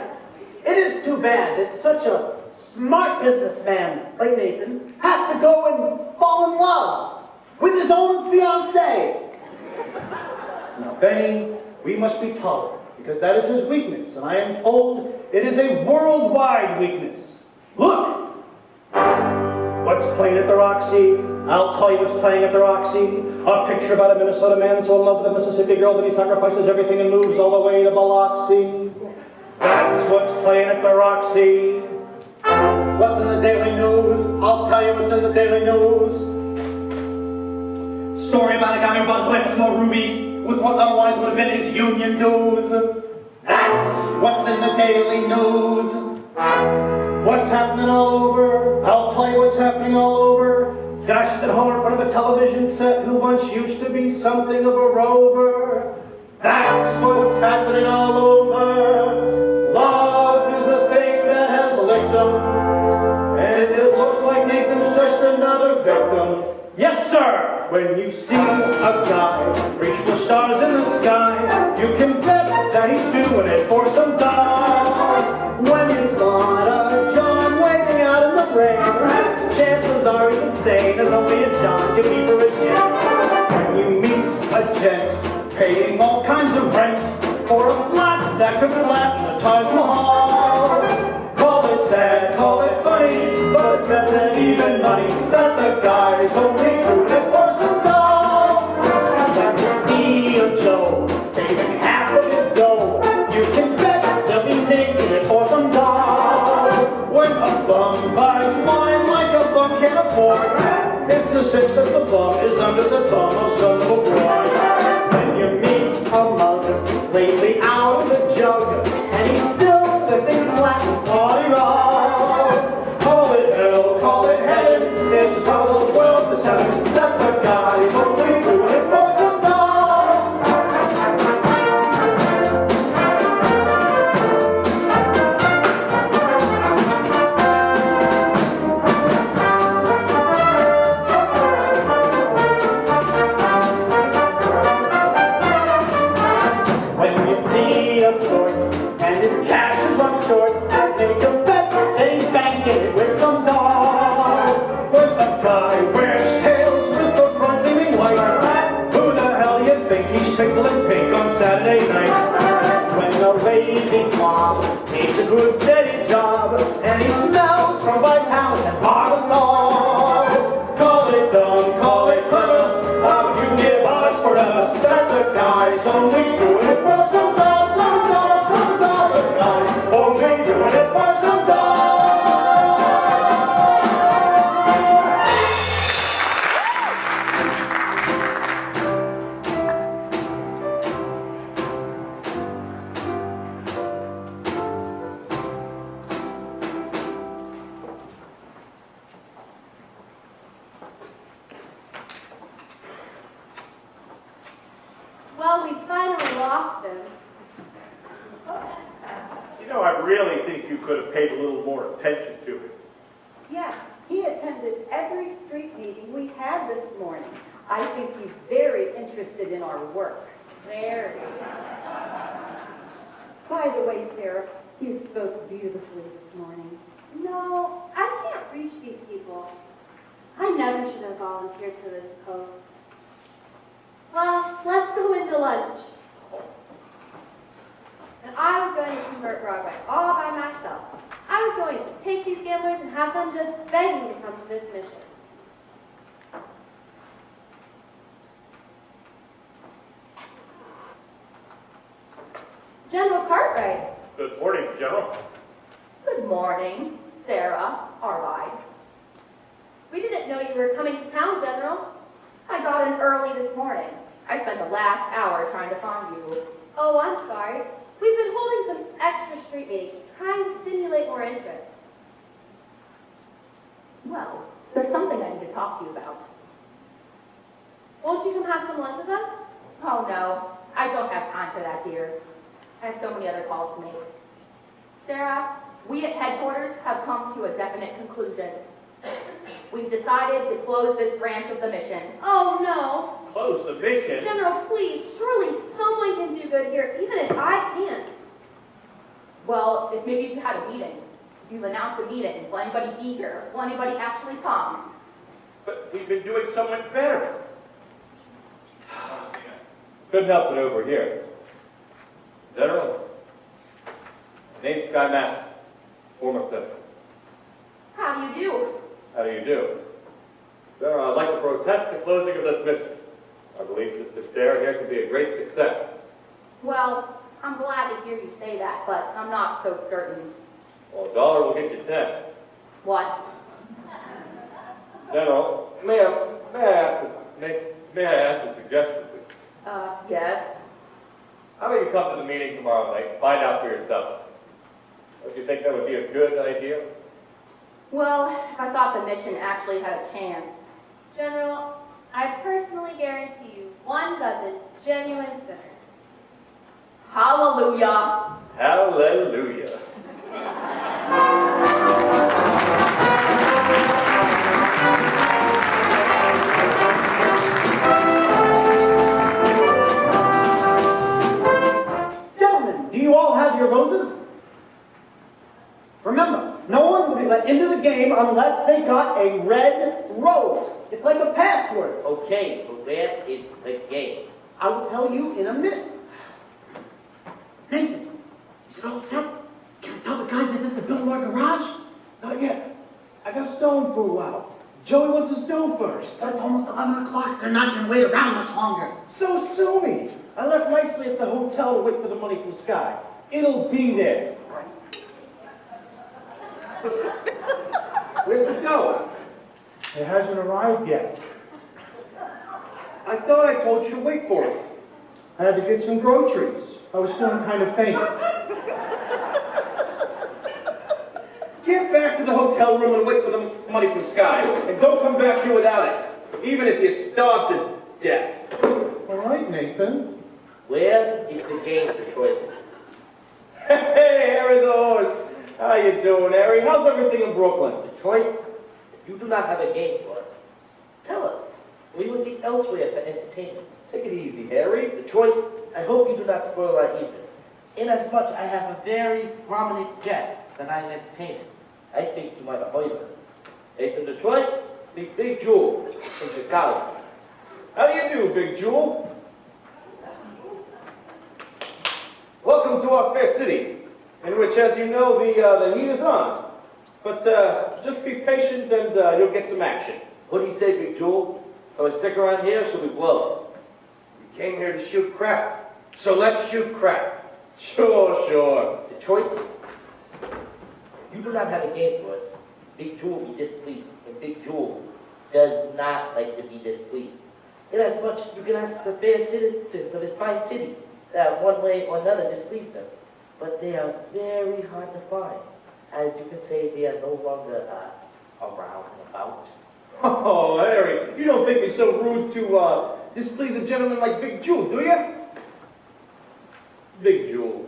It is too bad that such a smart businessman like Nathan has to go and fall in love with his own fiancée. Now, Benny, we must be tolerant, because that is his weakness, and I am told it is a worldwide weakness. Look! What's playing at the Roxy? I'll tell you what's playing at the Roxy. A picture about a Minnesota man so in love with a Mississippi girl that he sacrifices everything and moves all the way to Biloxi. That's what's playing at the Roxy. What's in the Daily News? I'll tell you what's in the Daily News. Story about a guy who bought his wife a small ruby with what otherwise would have been his union dues. That's what's in the Daily News. What's happening all over? I'll tell you what's happening all over. Dashed at home in front of a television set who once used to be something of a rover. That's what's happening all over. Love is the thing that has licked them. And it looks like Nathan's just another victim. Yes, sir! When you see a guy reach the stars in the sky, you can bet that he's doing it for some dollars. When you spot a John waiting out in the rain, chances are he's insane as only a John can be for a gent. When you meet a gent paying all kinds of rent for a flat that could flatten the Taj Mahal, call it sad, call it funny, but it's better than even money that the guy's only doing it for some dough. When you see a Joe saving half of his dough, you can bet they'll be making it for some dough. When a bum buys wine like a bum can't afford, it's a sense that the bum is under the thumb of some little boy. When you meet a mug lately out of the jug, and he's still living flat and party roll. Call it hell, call it heaven, it's probably 12 to 7 that the guy's only doing it for some dough. When you see a sport and his cash is run short, make a bet that he's banking it with some dough. When the guy wears tails with the front leaning white, who the hell you think he's tickling pink on Saturday night? When the lazy slob needs a good steady job, and he smells from by pounds and parmesan. Call it dumb, call it clever, how would you give odds forever that the guy's only doing it for some dough, some dough, some dough, the guy's only doing it for some dough. Well, we finally lost him. You know, I really think you could have paid a little more attention to him. Yeah, he attended every street meeting we had this morning. I think he's very interested in our work. Very. By the way, Sarah, you spoke beautifully this morning. No, I can't reach these people. I never should have volunteered for this post. Well, let's go into lunch. And I was going to convert Broadway all by myself. I was going to take these gamblers and have them just begging to come to this mission. General Cartwright. Good morning, General. Good morning, Sarah, our ride. We didn't know you were coming to town, General. I got in early this morning. I spent the last hour trying to find you. Oh, I'm sorry. We've been holding some extra street meetings, trying to stimulate more interest. Well, there's something I need to talk to you about. Won't you come have some lunch with us? Oh no, I don't have time for that, dear. I have so many other calls to make. Sarah, we at headquarters have come to a definite conclusion. We've decided to close this branch of the mission. Oh, no. Close the mission. General, please, surely someone can do good here, even if I can't. Well, if maybe you had a meeting, if you've announced a meeting, will anybody be here? Will anybody actually come? But we've been doing so much better. Couldn't help it over here. General, name's Sky Master, former citizen. How do you do? How do you do? General, I'd like to protest the closing of this mission. I believe Sister Sarah here could be a great success. Well, I'm glad to hear you say that, but I'm not so certain. Well, a dollar will get you 10. What? General, may I ask a suggestion, please? Yes. How about you come to the meeting tomorrow night and find out for yourself? Don't you think that would be a good idea? Well, if I thought the mission actually had a chance. General, I personally guarantee you 12 genuine sinners. Hallelujah. Hallelujah. Gentlemen, do you all have your roses? Remember, no one will be let into the game unless they got a red rose. It's like a password. Okay, so where is the game? I will tell you in a minute. Nathan, is it all set? Can I tell the guys that this is the Billmore garage? Not yet. I got stoned for a while. Joey wants his dough first. But it's almost 11 o'clock. They're not going to wait around much longer. So sue me. I left nicely at the hotel to wait for the money from Sky. It'll be there. Where's the dough? It hasn't arrived yet. I thought I told you to wait for it. I had to get some groceries. I was feeling kind of faint. Get back to the hotel room and wait for the money from Sky. And don't come back here without it, even if you're starved to death. All right, Nathan. Where is the game, Detroit? Hey, Harry the horse. How you doing, Harry? How's everything in Brooklyn? Detroit, if you do not have a game for us, tell us. We will seek elsewhere for entertainment. Take it easy, Harry. Detroit, I hope you do not spoil our evening. Inasmuch I have a very prominent guest that I am entertaining. I think you might have heard of him. Hey, from Detroit, the Big Jewel from Chicago. How do you do, Big Jewel? Welcome to our fair city, in which, as you know, the heat is on. But just be patient and you'll get some action. What do you say, Big Jewel? Shall I stick around here or shall we blow? We came here to shoot crap, so let's shoot crap. Sure. Detroit, you do not have a game for us. Big Jewel will be displeased, and Big Jewel does not like to be displeased. Inasmuch you can ask the fair citizens of this fine city that one way or another displease them. But they are very hard to find. As you can say, they are no longer around and about. Oh, Harry, you don't think me so rude to displease a gentleman like Big Jewel, do you? Big Jewel.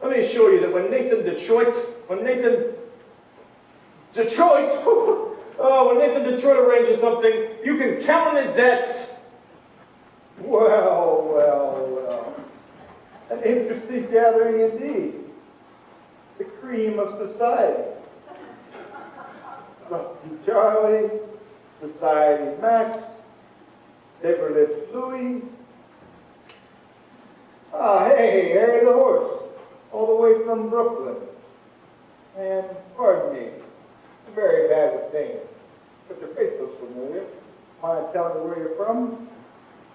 Let me assure you that when Nathan Detroit arranges something, you can count on it that... Well. An interesting gathering indeed. The cream of society. Rusty Charlie, Society Max, Paper Lips Louie. Hey, Harry the horse, all the way from Brooklyn. And pardon me, I'm very bad with names, but your face looks familiar. Mind telling me where you're from?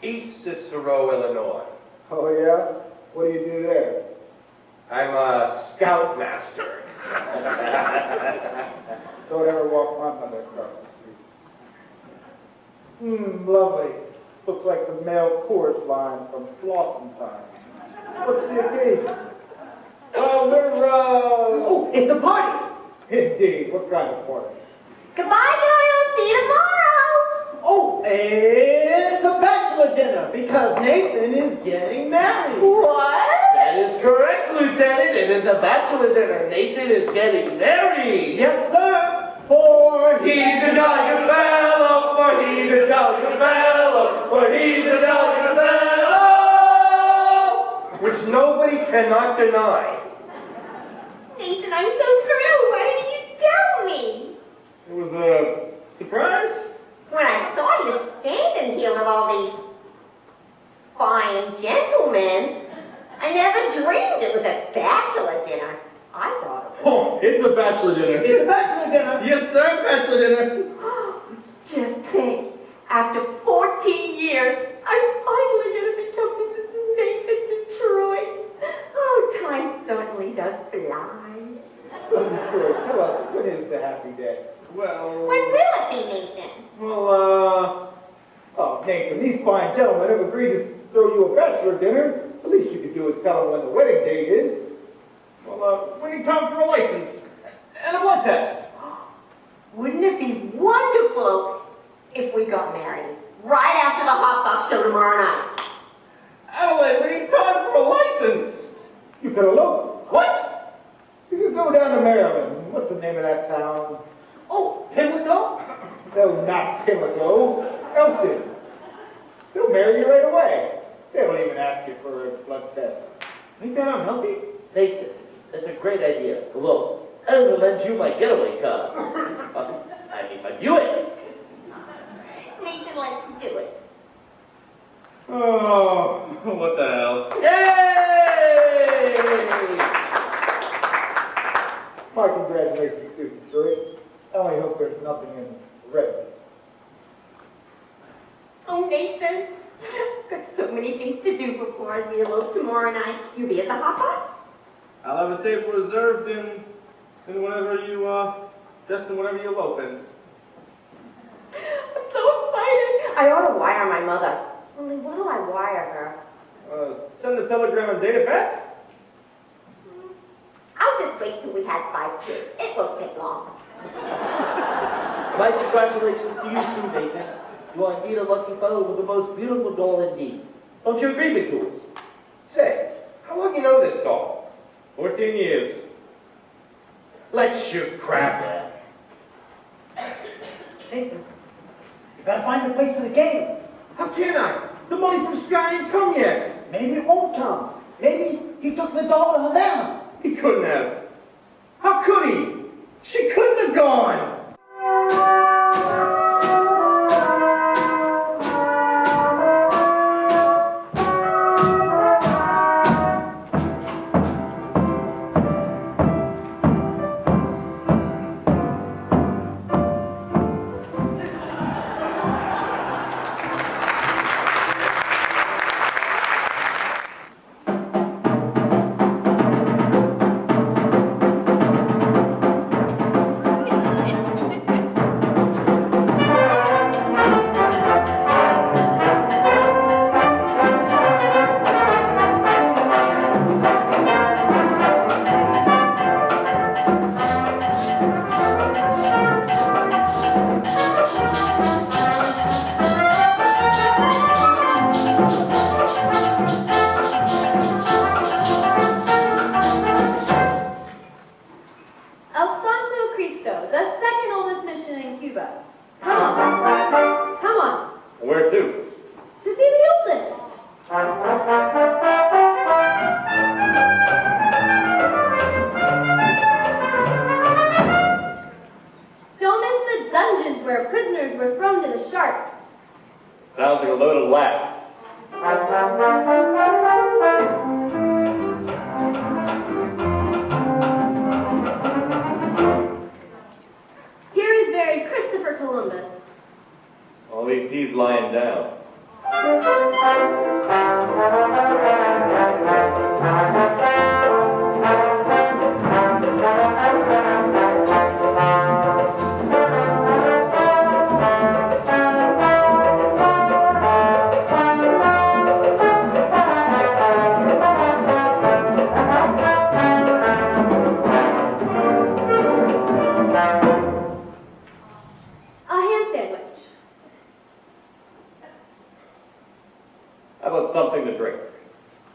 East Cicero, Illinois. Oh yeah? What do you do there? I'm a scoutmaster. Don't ever walk my mother across the street. Lovely. Looks like the male chorus line from Flossing Time. What's the occasion? Oh, it's a party. Indeed, what kind of party? Goodbye, Doyle. See you tomorrow. Oh, it's a bachelor dinner because Nathan is getting married. What? That is correct, Lieutenant. It is a bachelor dinner. Nathan is getting married. Yes, sir. For He's a jolly good fellow, for he's a jolly good fellow, for he's a jolly good fellow. Which nobody cannot deny. Nathan, I'm so thrilled. Why didn't you tell me? It was a surprise. When I saw you standing here with all these fine gentlemen, I never dreamed it was a bachelor dinner. I thought it was. Oh, it's a bachelor dinner. it's a bachelor dinner. Yes, sir, bachelor dinner. Just think, after 14 years, I'm finally going to become Mrs. Nathan Detroit. Oh, time certainly does fly. Detroit, tell us, when is the happy day? Well, When will it be, Nathan? Oh, Nathan, these fine gentlemen have agreed to throw you a bachelor dinner. The least you could do is tell them when the wedding date is. well, we need time for a license and a blood test. Wouldn't it be wonderful if we got married right after the hot box show tomorrow night? Adelaide, we need time for a license. You could elope. What? You could go down to Maryland. What's the name of that town? Oh, Pimlico? No, not Pimlico. Elkton. They'll marry you right away. They don't even ask you for a blood test. Ain't that unhealthy? Nathan, that's a great idea. Look, I'm going to lend you my getaway car. I mean, my Buick. Nathan, let's do it. Oh, what the hell? Yay! My congratulations to you, Detroit. I only hope there's nothing in red. Oh, Nathan, got so many things to do before we elope tomorrow night. You be at the hot box? I'll have a table reserved in whatever you, just in whatever you elope in. I'm so excited. I ought to wire my mother. Only what do I wire her? Send the telegram and date it back. I'll just wait till we have 5 kids. It won't take long. My congratulations to you too, Nathan. You are indeed a lucky fellow with the most beautiful doll indeed. Don't you agree, Big Jules? Say, how long you know this doll? 14 years. Let's shoot crap. Nathan, you gotta find a place for the game. How can I? The money from Sky ain't come yet. Maybe it won't come. Maybe he took the doll to Havana. He couldn't have. How could he? She couldn't have gone.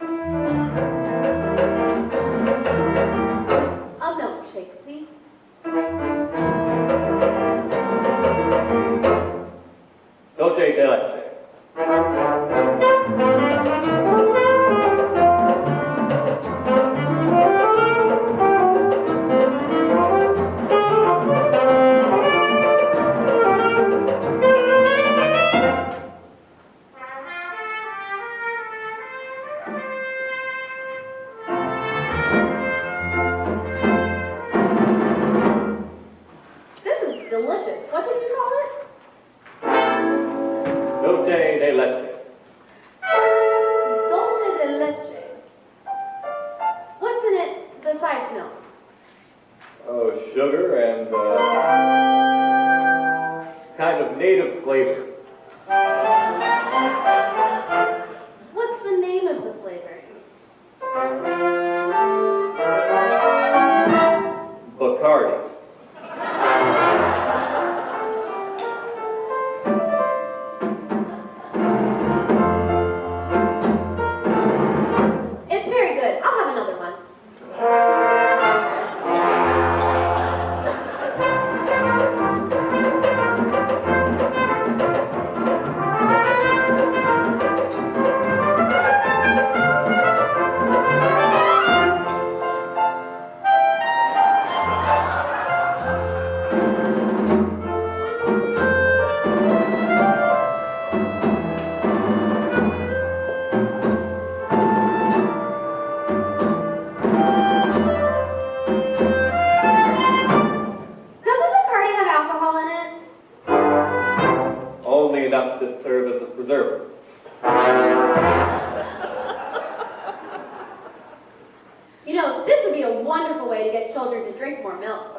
A milkshake, please. Dolce de leche. This is delicious. What did you call it? Dolce de leche. Dolce de leche. What's in it besides milk? Oh, sugar and, kind of native flavor. What's the name of the flavoring? Bacardi. It's very good. I'll have another one. Doesn't Bacardi have alcohol in it? Only enough to serve as a preservative. You know, this would be a wonderful way to get children to drink more milk.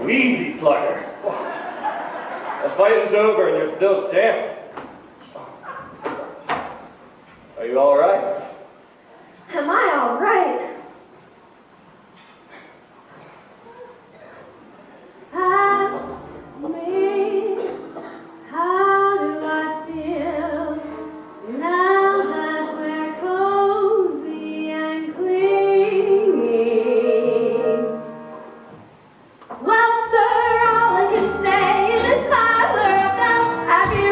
Easy, Slugger. The fight is over and you're still champ. Are you all right? Am I all right? Ask me, how do I feel now that we're cozy and clingy? Well, sir, all I can say is if I were a bell, I'd be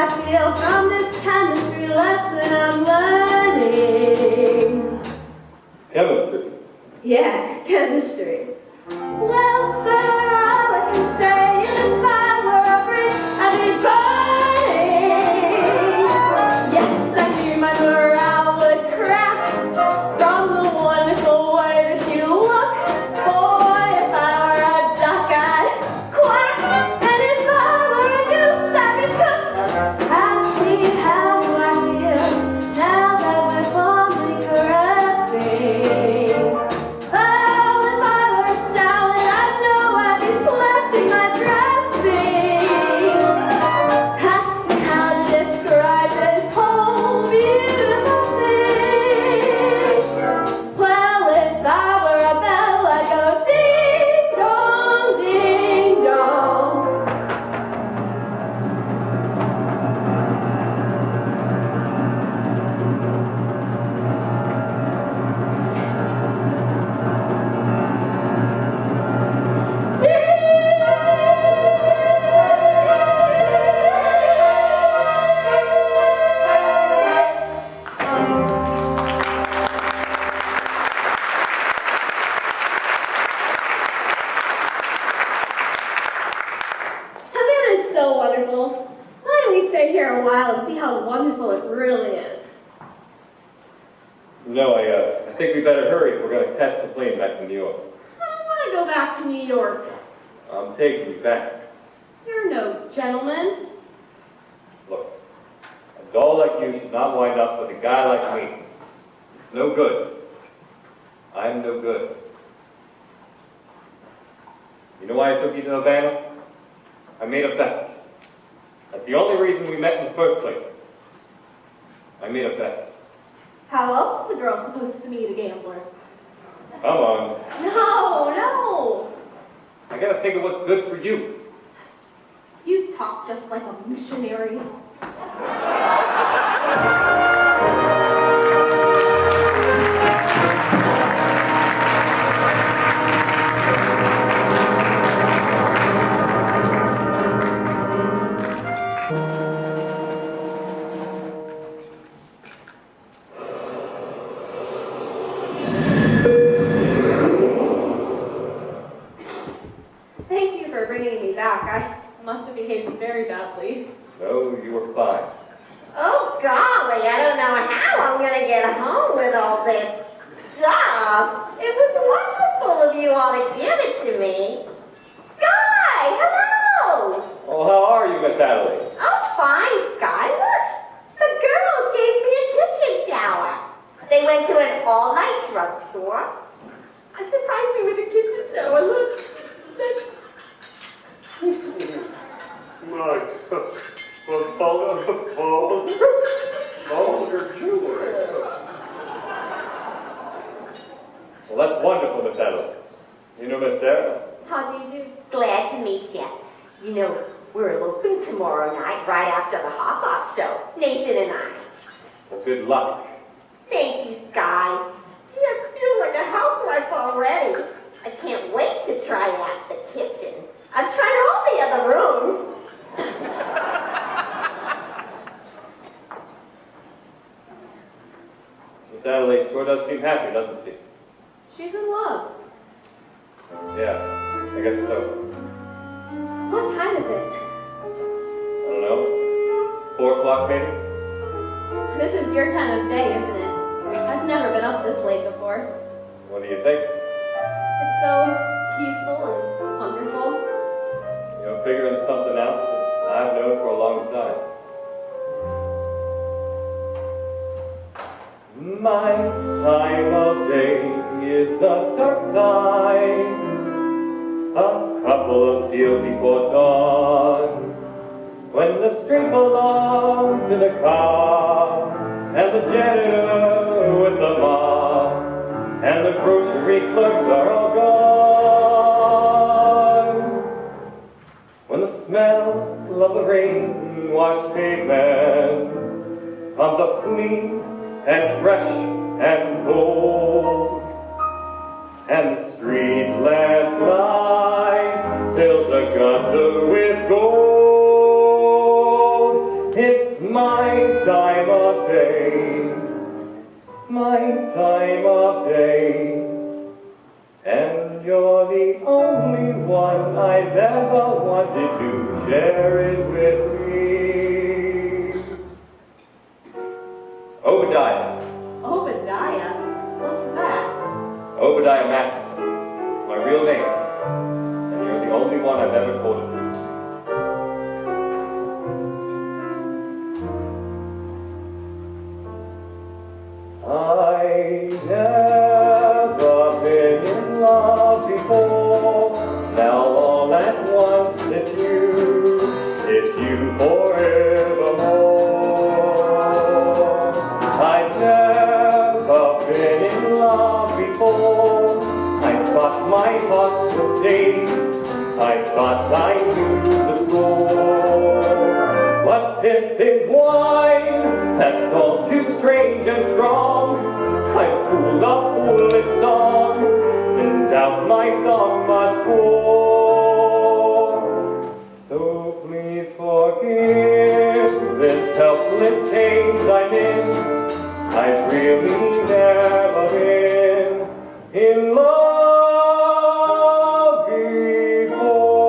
I feel from this chemistry lesson I'm learning. Chemistry. Yeah, chemistry. Well, sir, all I can say is if I were a brick, I'd be burning. Yes, I knew my morale would crack from the wonderful way that you look. Boy, if I were a duck, I'd quack. And if I were a goose, I'd be cooked. Ask me how do I feel now that we're fondly caressing. Oh, if I were a salad, I'd know I'd be splashing my dressing. Ask me how to describe this whole beautiful thing. Well, if I were a bell, I'd go ding dong, ding dong. Havana is so wonderful. Why don't we stay here a while and see how wonderful it really is? No, I think we better hurry if we're going to catch the plane back to New York. I don't want to go back to New York. I'm taking you back. You're no gentleman. Look, a doll like you should not wind up with a guy like me. It's no good. I'm no good. You know why I took you to Havana? I made a bet. That's the only reason we met in the first place. I made a bet. How else is a girl supposed to meet a gambler? Come on. No. I gotta think of what's good for you. You talk just like a missionary. Thank you for bringing me back. I must have behaved very badly. No, you were fine. Oh, golly, I don't know how I'm going to get home with all this stuff. It was wonderful of you all to give it to me. Sky, hello. Oh, how are you, Miss Adelaide? Oh, fine, Sky. Look, the girls gave me a kitchen shower. They went to an all-night drugstore. Surprised me with a kitchen shower. Look. My God, vulgar jewelry. Well, that's wonderful, Miss Adelaide. You know Miss Sarah? How do you do? Glad to meet you. You know, we're eloping tomorrow night right after the hot box show, Nathan and I. Well, good luck. Thank you, Sky. Gee, I feel like a housewife already. I can't wait to try out the kitchen. I've tried all the other rooms. Miss Adelaide sure does seem happy, doesn't she? She's in love. Yeah, I guess so. What time is it? I don't know. 4 o'clock maybe? This is your time of day, isn't it? I've never been up this late before. What do you think? It's so peaceful and wonderful. You know, figuring something out that I've known for a long time. My time of day is the dark time, a couple of fields before dawn, when the street belongs to the car, and the janitor with the mop, and the grocery clerks are all gone. When the smell of the rain-washed pavement comes up clean and fresh and cold, and the street lamp light fills the gutter with gold, it It's my time of day, my time of day. And you're the only one I've ever wanted to share it with me. Obadiah. Obadiah? What's that? Obadiah Masterson. My real name. And you're the only one I've ever told it to. I never been in love before. Now all at once it's you forevermore. I've never been in love before. I thought my heart was safe. I thought I knew the score. But this is wine that's all too strange and strong. I've fooled a foolish song, and doubt my song must pour. So please forgive this helpless stage I'm in. I've really never been in love before.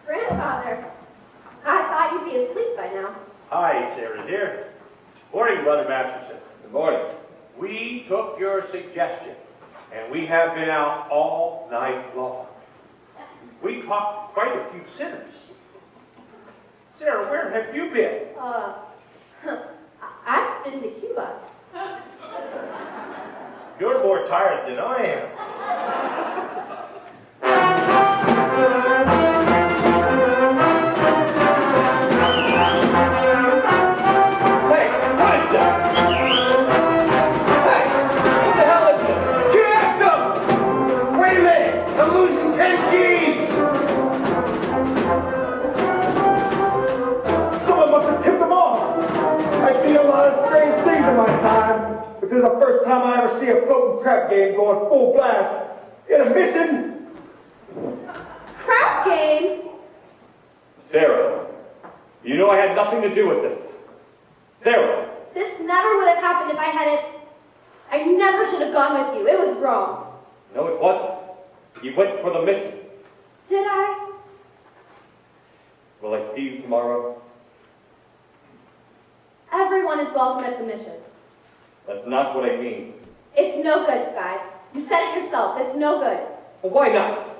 Grandfather, I thought you'd be asleep by now. Hi, Sarah dear. Morning, Brother Masterson. Good morning. We took your suggestion, and we have been out all night long. We caught quite a few sinners. Sarah, where have you been? I've been to Cuba. You're more tired than I am. Hey, what is this? Hey, what the hell is this? You asked them! Wait a minute! I'm losing 10 G's! Someone must have tipped them off. I've seen a lot of strange things in my time, but this is the first time I ever see a floating crap game going full blast in a mission. Crap game? Sarah, you know I had nothing to do with this. Sarah, This never would have happened if I hadn't. I never should have gone with you. It was wrong. no it wasn't. You went for the mission. Did I? Will I see you tomorrow? Everyone is welcome at the mission. That's not what I mean. It's no good, Sky. You said it yourself. It's no good. Well, why not?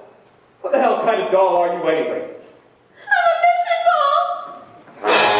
What the hell kind of doll are you anyways? I'm a mission doll!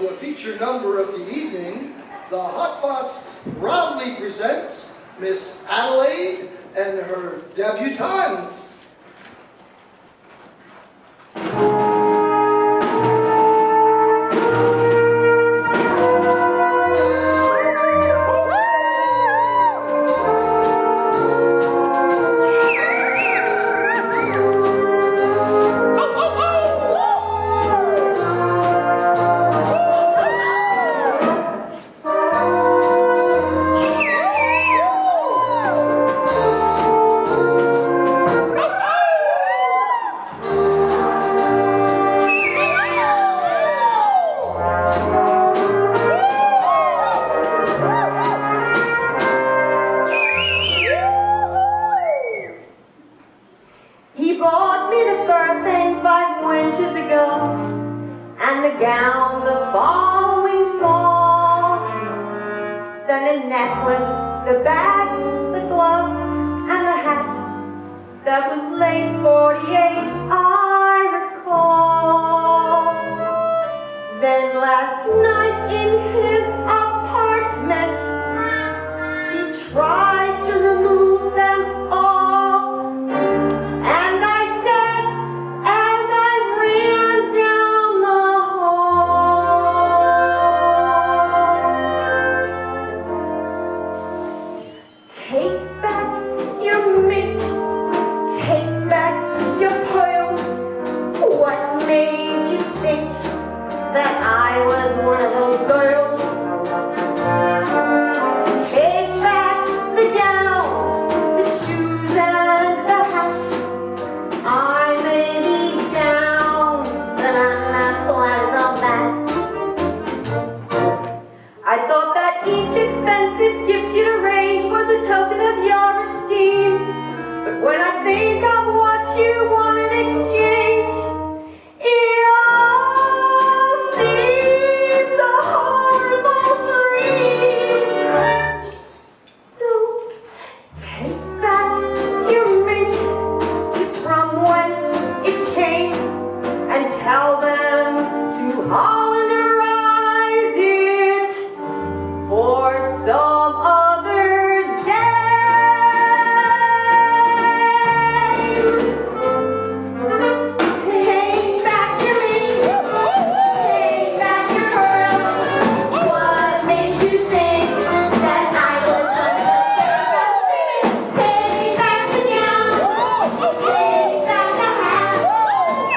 the feature number of the evening, the Hotbox proudly presents Miss Adelaide and her debutantes. He bought me the fur thing 5 winters ago, and the gown the following fall. Then the necklace, the bag, the glove, and the hat. That was late 48, I recall. Then last night in his apartment, he tried to remove them all. And I said, as I ran down the hall, take back your mint, take back your pearls. What made you think that I was one of those girls? Take back the gown, the shoes and the hat. I may be down, but I'm not glad of that. I thought that each expensive gift you'd arrange was a token of your esteem. But when I think of what you want in exchange, it all seems a horrible dream. So take back your ring from whence it came, and tell them to Hollanderize it for some other day. Take back your ring, take back your pearl. What made you think that I was under the take back the gown, take back the hat.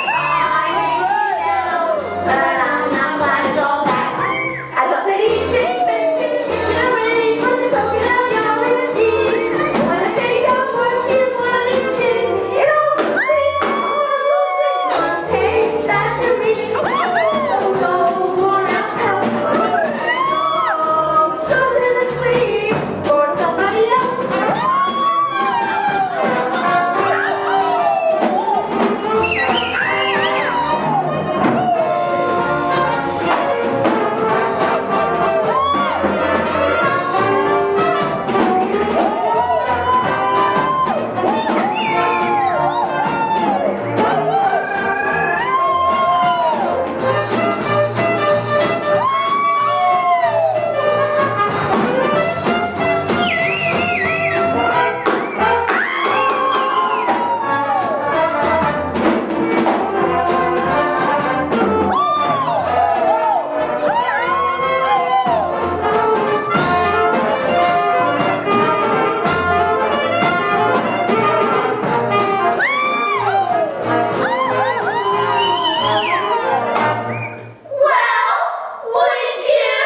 I may be down, but I'm not glad it's all that. I thought that each expensive gift in a ring was a token of your esteem. When I think of what you want in exchange, it all seems a horrible dream. Take back your ring, so no more outcome. So show to the sleeve for somebody else. Well, wouldn't you?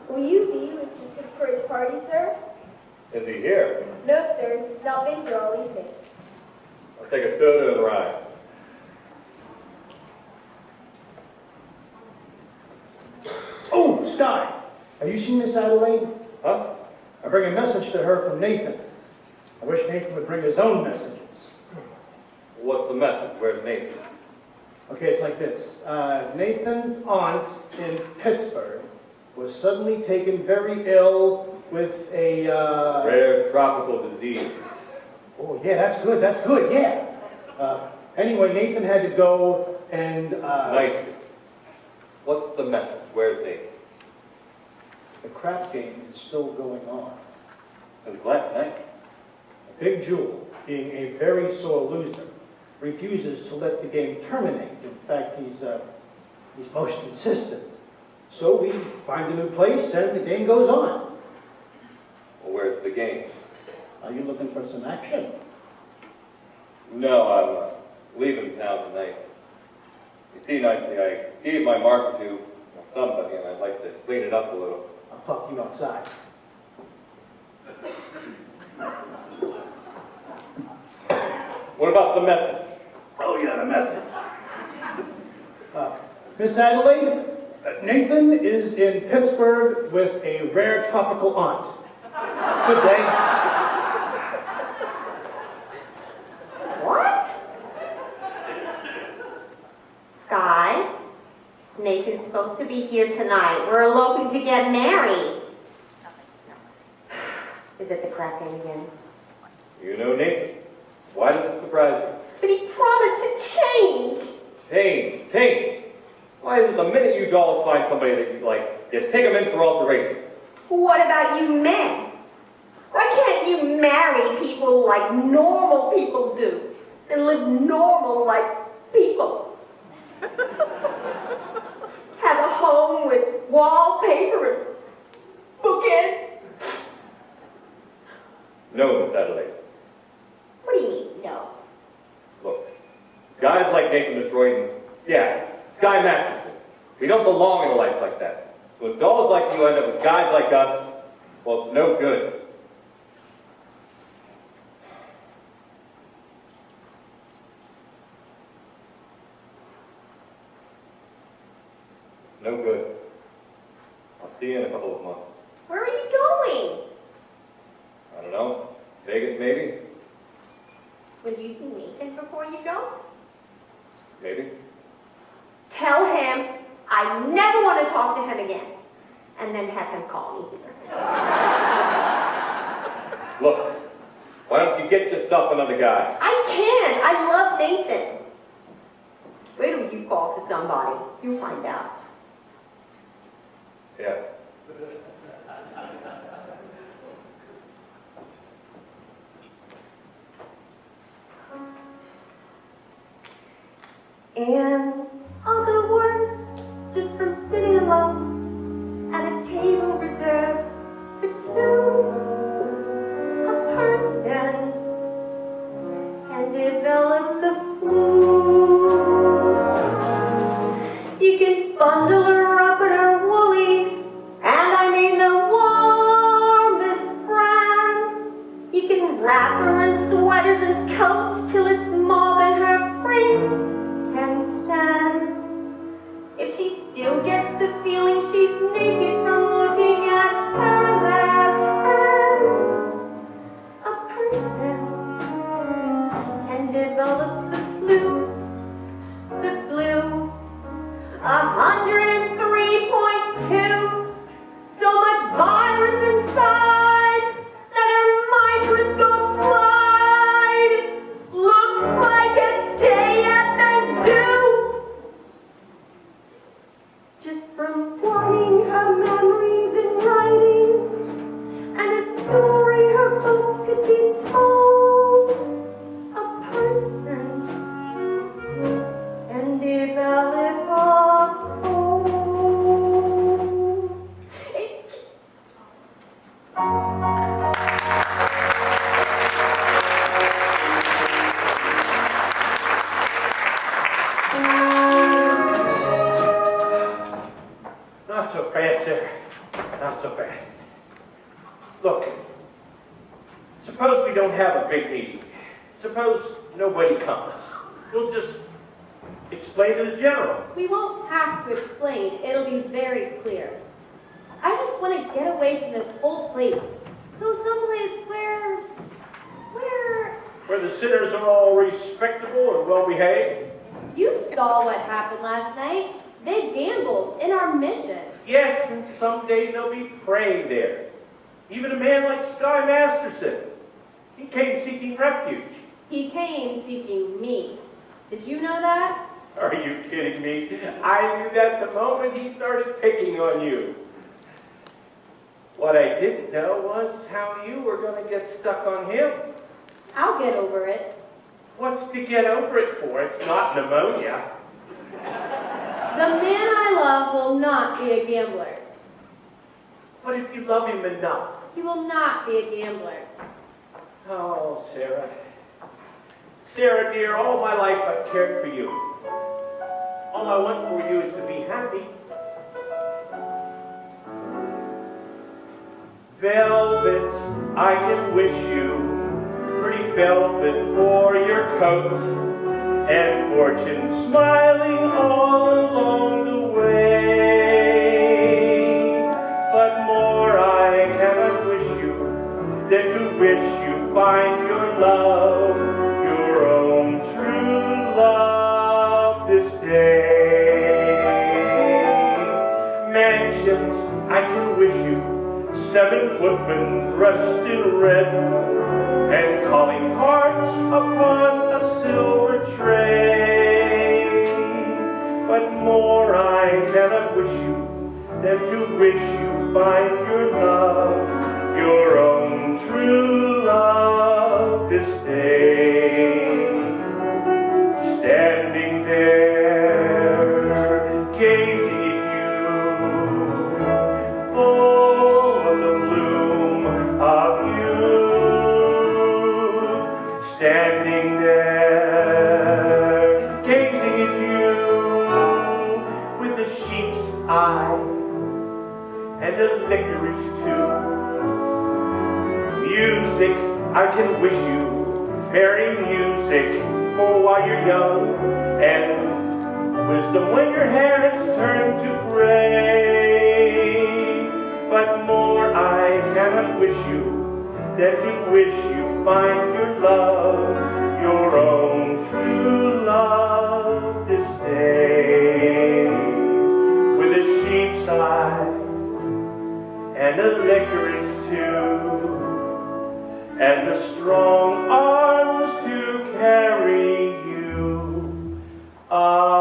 Will you be with Deacon for his party, sir? Is he here? No, sir. He's not been here all evening. I'll take a soda and ride. Oh, Sky, have you seen Miss Adelaide? Huh? I bring a message to her from Nathan. I wish Nathan would bring his own messages. What's the message? Where's Nathan? Okay, it's like this. Nathan's aunt in Pittsburgh was suddenly taken very ill with a, Rare tropical disease. Oh, yeah, that's good, yeah. Anyway, Nathan had to go and, Nice. What's the message? Where's Nathan? The crap game is still going on. It was last night. Big Jewel, being a very sore loser, refuses to let the game terminate. In fact, he's most insistent. So we find a new place and the game goes on. Well, where's the game? Are you looking for some action? No, I'm leaving town tonight. You see, nicely, I gave my marker to somebody, and I'd like to clean it up a little. I'll talk to you outside. What about the message? Oh, yeah, the message. Miss Adelaide, Nathan is in Pittsburgh with a rare tropical aunt. Good day. What? Sky, Nathan's supposed to be here tonight. We're eloping to get married. Is it the crap game again? You know Nathan. Why does it surprise you? But he promised to change. Change. Why is it the minute you dolls find somebody that you like, you take them in for alterations? What about you men? Why can't you marry people like normal people do and live normal like people? Have a home with wallpaper and bookends? No, Miss Adelaide. What do you mean, no? Look, guys like Nathan Detroit and, yeah, Sky Masterson, we don't belong in a life like that. So if dolls like you end up with guys like us, well, it's no good. No good. I'll see you in a couple of months. Where are you going? I don't know. Vegas, maybe? Will you see Nathan before you go? Maybe. Tell him I never want to talk to him again. And then have him call me here. Look, why don't you get yourself another guy? I can. I love Nathan. Wait till you call for somebody. You'll find out. Yeah. And all the work just from sitting alone at a table reserved for two. A person can develop the flu. You can bundle her up in her woolies, and I mean the warmest brand. You can wrap her in sweaters and coats till it's more than her frame can stand. If she still gets the feeling she's naked from looking at her left hand, a person can develop the flu. 103.2. So much virus inside that her microscope slide looks like a day at the zoo. Just from flying her memories in writing, and a story her folks could be told. A person and develop a whole. Not so fast, sir. Not so fast. Look, suppose we don't have a big meeting. Suppose nobody comes. We'll just explain to the general. We won't have to explain. It'll be very clear. I just want to get away from this whole place. Go someplace where Where the sinners are all respectable and well behaved? You saw what happened last night. They gambled in our mission. Yes, and someday they'll be praying there. Even a man like Sky Masterson. He came seeking refuge. He came seeking me. Did you know that? Are you kidding me? I knew that the moment he started picking on you. What I didn't know was how you were going to get stuck on him. I'll get over it. What's to get over it for? It's not pneumonia. The man I love will not be a gambler. But if you love him enough. He will not be a gambler. Oh, Sarah. Sarah, dear, all my life I've cared for you. All I want for you is to be happy. Velvet, I can wish you pretty velvet for your coat, and fortune smiling all along the way. But more I cannot wish you than to wish you find your love, your own true love this day. Mansions I can wish you, 7 footmen dressed in red, and calling carts upon a silver tray. But more I cannot wish you than to wish you find your love, your own true love this day. Standing there, gazing at you, full of the bloom of youth. Standing there, gazing at you, with the sheep's eye and a licorice too. Music, I can wish you fairy music for while you're young, and wisdom when your hair has turned to gray. But more I cannot wish you than to wish you find your love, your own true love this day. With a sheep's eye and a licorice too, and the strong arms to carry you away.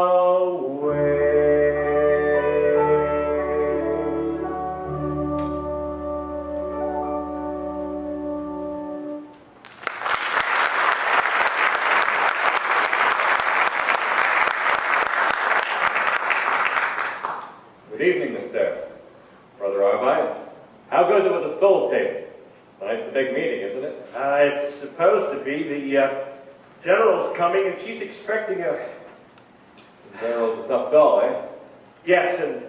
Good evening, Miss Sarah. Brother Arvine. How goes it with the soul saving? Tonight's a big meeting, isn't it? It's supposed to be. The general's coming, and she's expecting a... The general's a tough doll, eh? Yes, and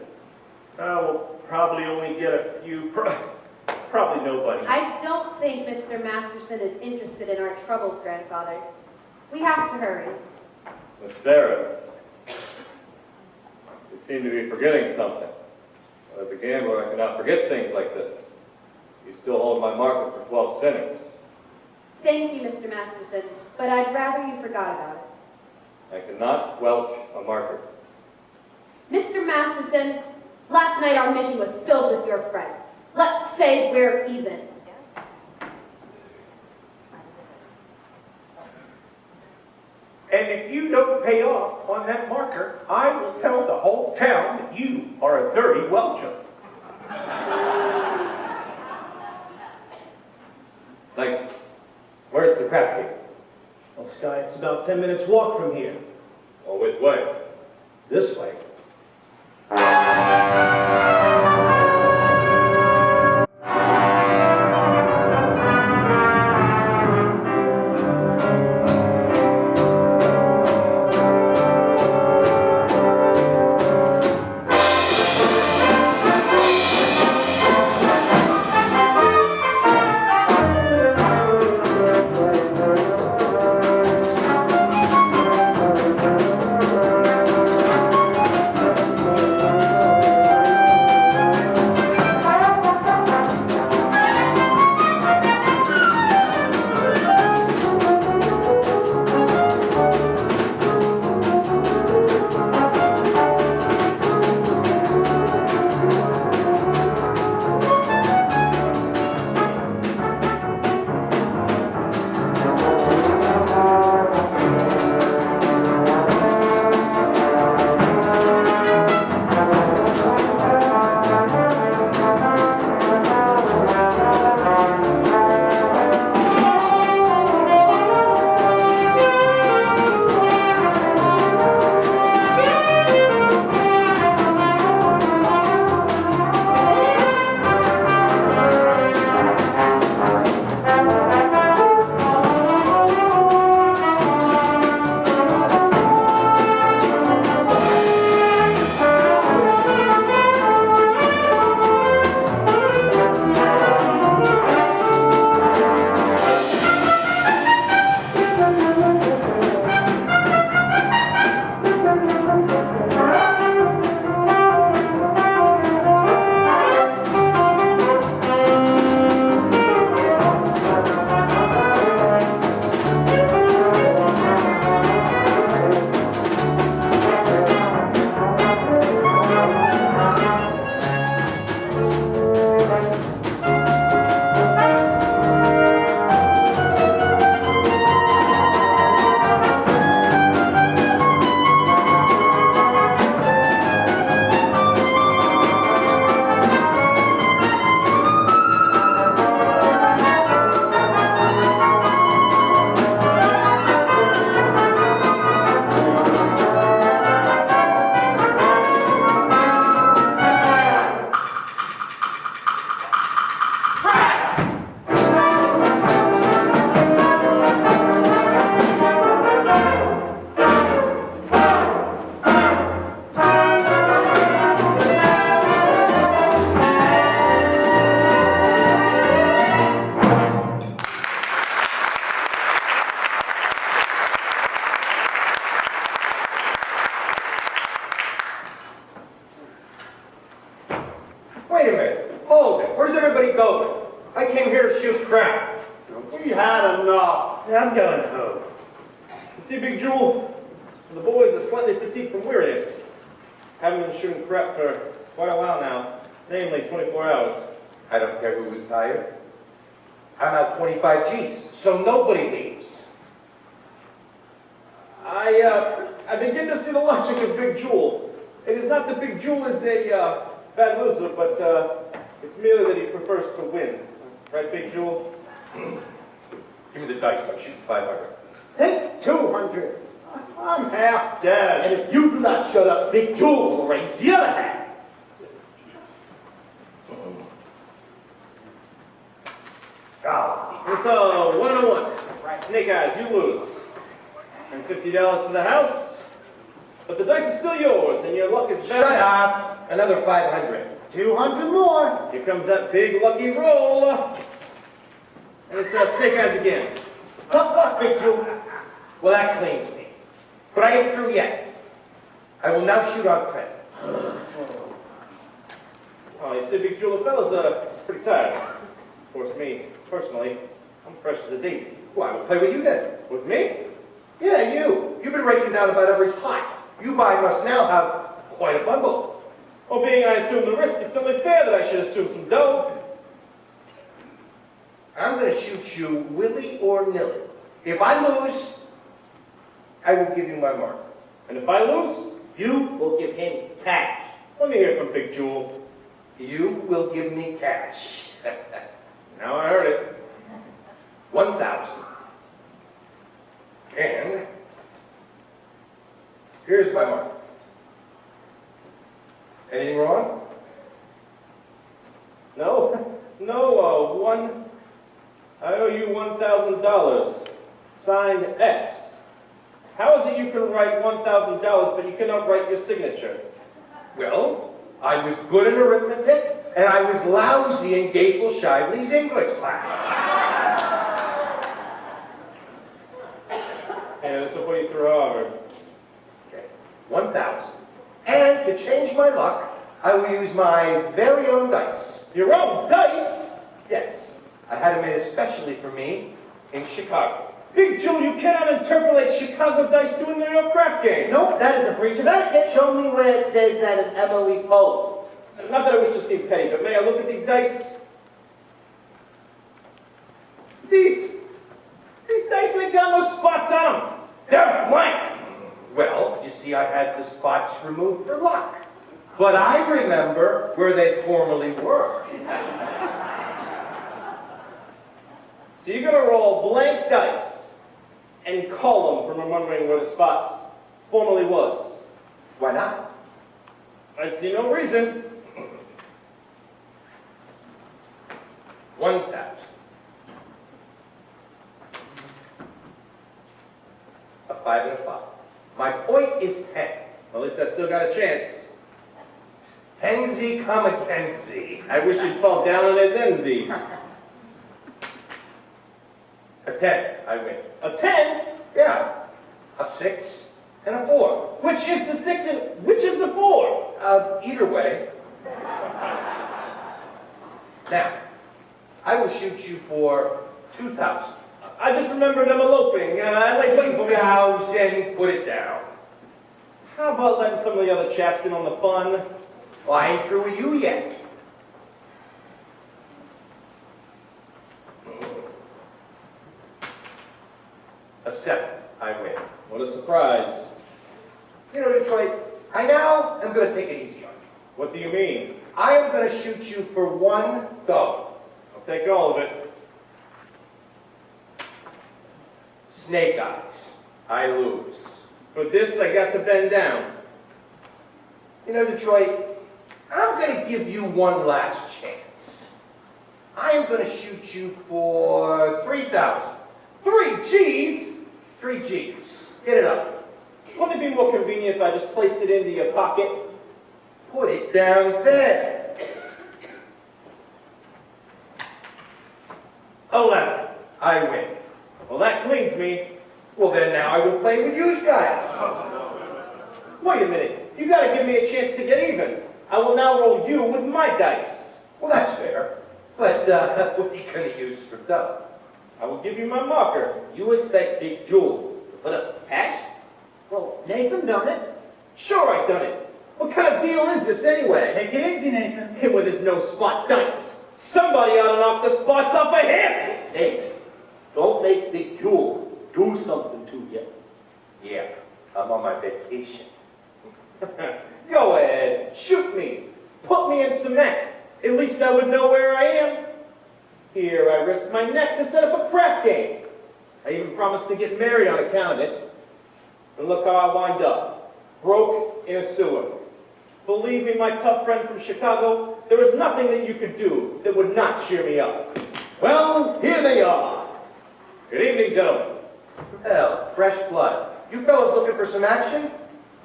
we'll probably only get a few... Probably nobody. I don't think Mr. Masterson is interested in our troubles, grandfather. We have to hurry. Miss Sarah, you seem to be forgetting something. As a gambler, I cannot forget things like this. You still hold my market for 12 sinners. Thank you, Mr. Masterson, but I'd rather you forgot about it. I cannot welch a market. Mr. Masterson, last night our mission was filled with your friends. Let's say we're even. And if you don't pay off on that marker, I will tell the whole town that you are a dirty welcher. Thanks. Where's the crap cake? Well, Sky, it's about 10 minutes walk from here. Oh, which way? This way. Wait a minute. Hold it. Where's everybody going? I came here to shoot crap. We had enough. Yeah, I'm going home. You see, Big Jewel, the boys are slightly fatigued from weariness. Haven't been shooting crap for quite a while now, namely 24 hours. I don't care who was tired. I'm out 25 G's, so nobody leaves. I begin to see the logic of Big Jewel. It is not that Big Jewel is a bad loser, but it's merely that he prefers to win. Right, Big Jewel? Give me the dice. I'll shoot 500. Take 200. I'm half dead. And if you do not shut up, Big Jewel will raise the other half. It's a 1-on-1. Snake Eyes, you lose. And $50 for the house. But the dice is still yours, and your luck is better. Shut up! Another 500. 200 more. Here comes that big lucky roll. And it's Snake Eyes again. Tough luck, Big Jewel. Well, that cleans me. But I ain't through yet. I will now shoot on credit. Oh, you see, Big Jewel, the fellas are pretty tired. Of course, me, personally, I'm fresh as a daisy. Well, I will play with you then. With me? Yeah, you. You've been raking down about every pot. You buying must now have quite a bundle. Well, being I assume the risk, it's only fair that I should assume some dough. I'm going to shoot you willy or nilly. If I lose, I will give you my mark. And if I lose, You will give him cash. let me hear from Big Jewel. You will give me cash. Now I heard it. 1,000. And here's my mark. Anything wrong? No, I owe you $1,000. Signed X. How is it you can write $1,000, but you cannot write your signature? Well, I was good in arithmetic, and I was lousy in Gable Shively's English class. Yeah, this will put you through Harvard. Okay, 1,000. And to change my luck, I will use my very own dice. Your own dice? Yes, I had them made especially for me in Chicago. Big Jewel, you cannot interpolate Chicago dice to a New York crap game. Nope, that is a breach of etiquette. Show me where it says that in Emily Post. Not that I wish to seem petty, but may I look at these dice? These dice ain't got no spots on them. They're blank. Well, you see, I had the spots removed for luck. But I remember where they formerly were. So you're gonna roll blank dice and call them from remembering where the spots formerly was. Why not? I see no reason. 1,000. A 5 and a 5. My point is 10. At least I still got a chance. Kenzie come a Kenzie. I wish you'd fall down on his NZ. A 10, I win. A 10? Yeah. A 6 and a 4. Which is the 6 and which is the 4? Either way. Now, I will shoot you for 2,000. I just remembered I'm eloping. I'd like waiting for me. 2,000, put it down. How about letting some of the other chaps in on the fun? Well, I ain't through with you yet. A 7, I win. What a surprise. You know, Detroit, I now am going to take it easy on you. What do you mean? I am going to shoot you for $1. I'll take all of it. Snake Eyes. I lose. For this, I got to bend down. You know, Detroit, I'm going to give you one last chance. I am going to shoot you for 3,000. 3 G's? 3 G's. Get it up. Wouldn't it be more convenient if I just placed it into your pocket? Put it down there. 11. I win. Well, that cleans me. Well, then now I will play with you guys. Wait a minute. You gotta give me a chance to get even. I will now roll you with my dice. Well, that's fair. But what are you going to use for dough? I will give you my marker. You expect Big Jewel to put up cash? Well, Nathan done it. Sure, I done it. What kind of deal is this anyway? Take it easy, Nathan. Him with his no spot dice. Somebody ought to knock the spots off of him. Hey, don't make Big Jewel do something to you. Yeah, I'm on my vacation. Go ahead, shoot me. Put me in cement. At least I would know where I am. Here, I risked my neck to set up a crap game. I even promised to get married on account of it. And look how I wind up. Broke in a sewer. Believe me, my tough friend from Chicago, there is nothing that you could do that would not cheer me up. Well, here they are. Good evening, gentlemen. Hell, fresh blood. You fellas looking for some action?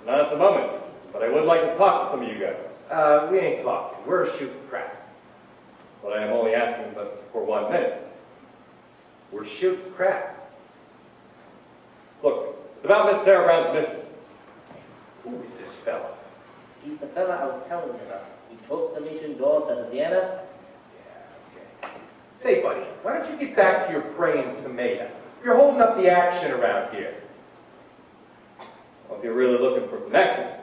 Not at the moment, but I would like to talk to some of you guys. We ain't talking. We're shooting crap. But I am only asking but for 1 minute. We're shooting crap. Look, it's about Miss Sarah Brown's mission. Who is this fella? He's the fella I was telling you about. He took the mission dolls out of Vienna. Yeah, okay. Say, buddy, why don't you get back to your praying tomato? You're holding up the action around here. Well, if you're really looking for some action,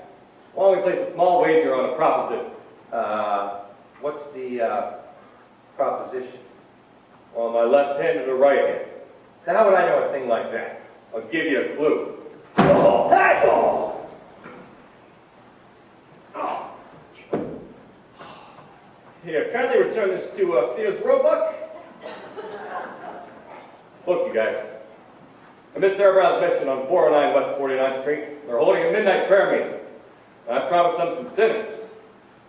why don't we place a small wager on a proposition? What's the proposition? Well, my left hand or the right hand? Now, how would I know a thing like that? I'll give you a clue. Oh, hey! Here, kindly return this to Sears Roebuck. Look, you guys. At Miss Sarah Brown's mission on 409 West 49th Street, they're holding a midnight prayer meeting. And I promised them some sinners.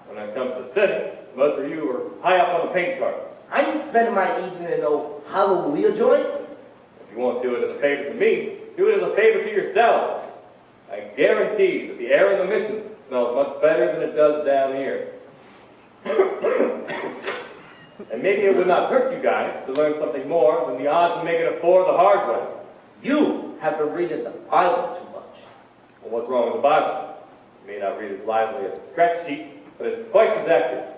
When it comes to sinning, most of you are high up on the paint cards. I ain't spending my evening in no hallelujah joint. If you won't do it as a favor to me, do it as a favor to yourselves. I guarantee that the air in the mission smells much better than it does down here. And maybe it would not hurt you guys to learn something more than the odds of making a 4 the hard way. You have been reading the Bible too much. Well, what's wrong with the Bible? You may not read it as lively as a scratch sheet, but it's twice as accurate.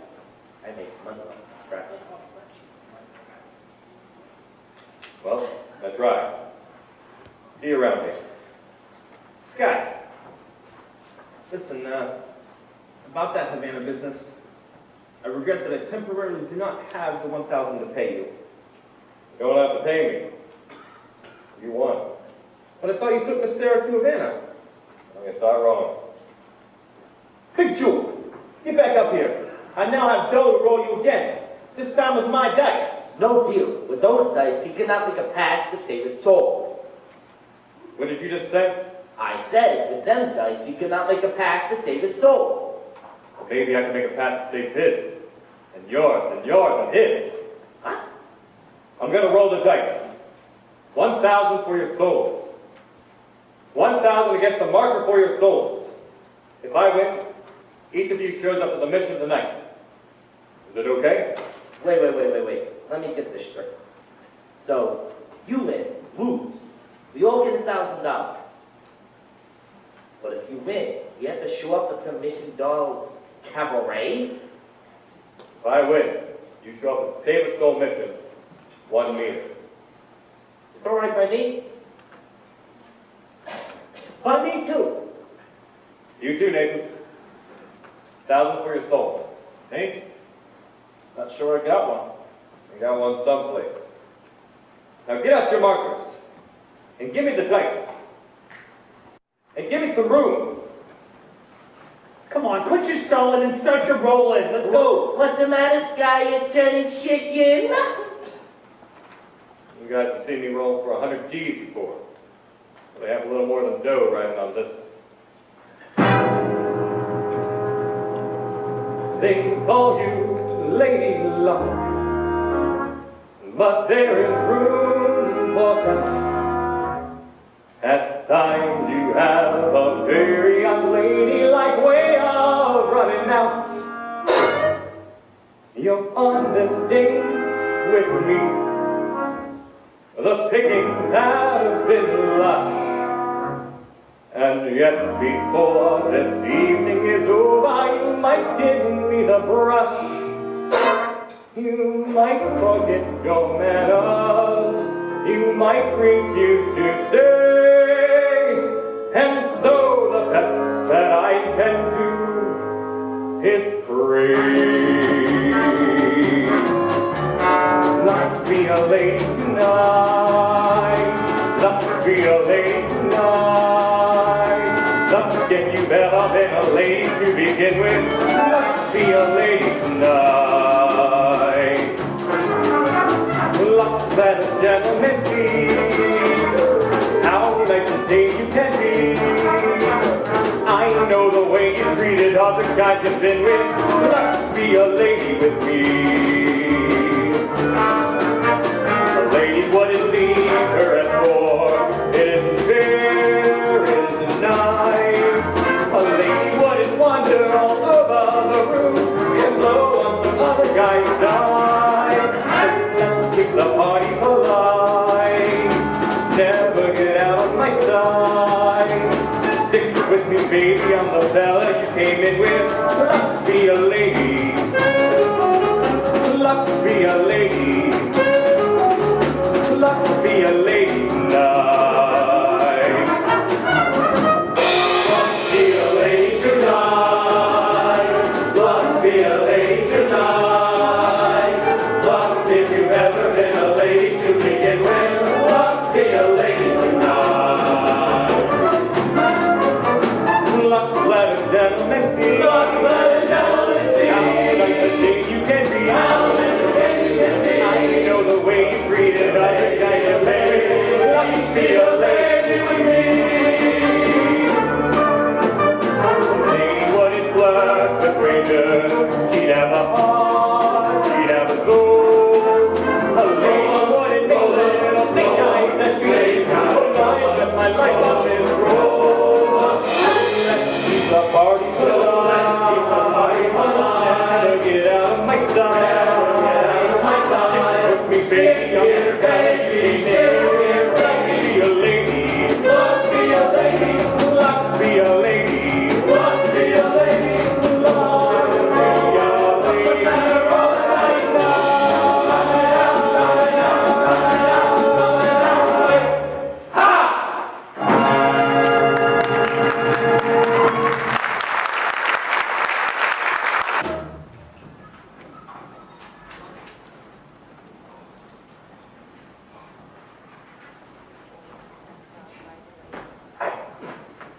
I make money on the scratch. Well, that's right. See you around here. Scott, listen, about that Havana business, I regret that I temporarily do not have the $1,000 to pay you. You don't have to pay me. You won. But I thought you took Miss Sarah to Havana. I guess I'm wrong. Big Jewel, get back up here. I now have dough to roll you again. This time with my dice. No deal. With those dice, he cannot make a pass to save his soul. What did you just say? I says, with them dice, he cannot make a pass to save his soul. Well, maybe I can make a pass to save his. And yours, and yours, and his. Huh? I'm going to roll the dice. 1,000 for your souls. 1,000 against the marker for your souls. If I win, each of you shows up at the mission tonight. Is it okay? Wait. Let me get this straight. So, you win, lose. We all get $1,000. But if you win, you have to show up at some Mission Dolls cabaret? If I win, you show up at the Save a Soul mission, 1 meter. It's all right by me. By me too. You too, Nathan. 1,000 for your soul. Nate? Not sure I got one. I got one someplace. Now get out your markers. And give me the dice. And give me some room. Come on, quit your stalling and start your rolling. Let's go. What's the matter, Sky? You're turning chicken? You guys have seen me roll for 100 G's before. But I have a little more than dough riding on this one. They call you Lady Luck. But there is room for doubt. At times you have a very unladylike way of running out. You're on this date with me. The pickings have been lush. And yet before this evening is over, you might give me the brush. You might forget your manners, you might refuse to stay, and so the best that I can do is pray. Not be a lady tonight, not be a lady tonight. Not if you've ever been a lady to begin with, not be a lady tonight. Look that a gentleman see how nice and day you can be. I know the way you treated other guys you've been with. Let's be a lady with me. A lady wouldn't leave her at 4. It isn't fair, it isn't nice. A lady wouldn't wander all over the room and blow on some other guy's dime. Let's keep the party polite. Never get out of my sight. Stick with me, baby, I'm the fella you came in with. Let's be a lady. Let's be a lady. Let's be a lady tonight. Let's be a lady tonight. Let's be a lady tonight. Let's if you've ever been a lady to begin with. Let's be a lady tonight. Let's let a gentleman see. Let's let a gentleman see. How nice a thing you can be. How nice a thing you can be. I know the way you treated other guys you're married. Let's be a lady with me. A lady wouldn't flirt with strangers. She'd have a heart. She'd have a soul. A lady wouldn't make little thing nice and sweet. Oh, nice that my life on this road. Let's keep the party alive. Let's keep the party alive. Never get out of my sight. Never get out of my sight. With me, baby, I'm your baby. Be a lady. Let's be a lady. Let's be a lady. Let's be a lady.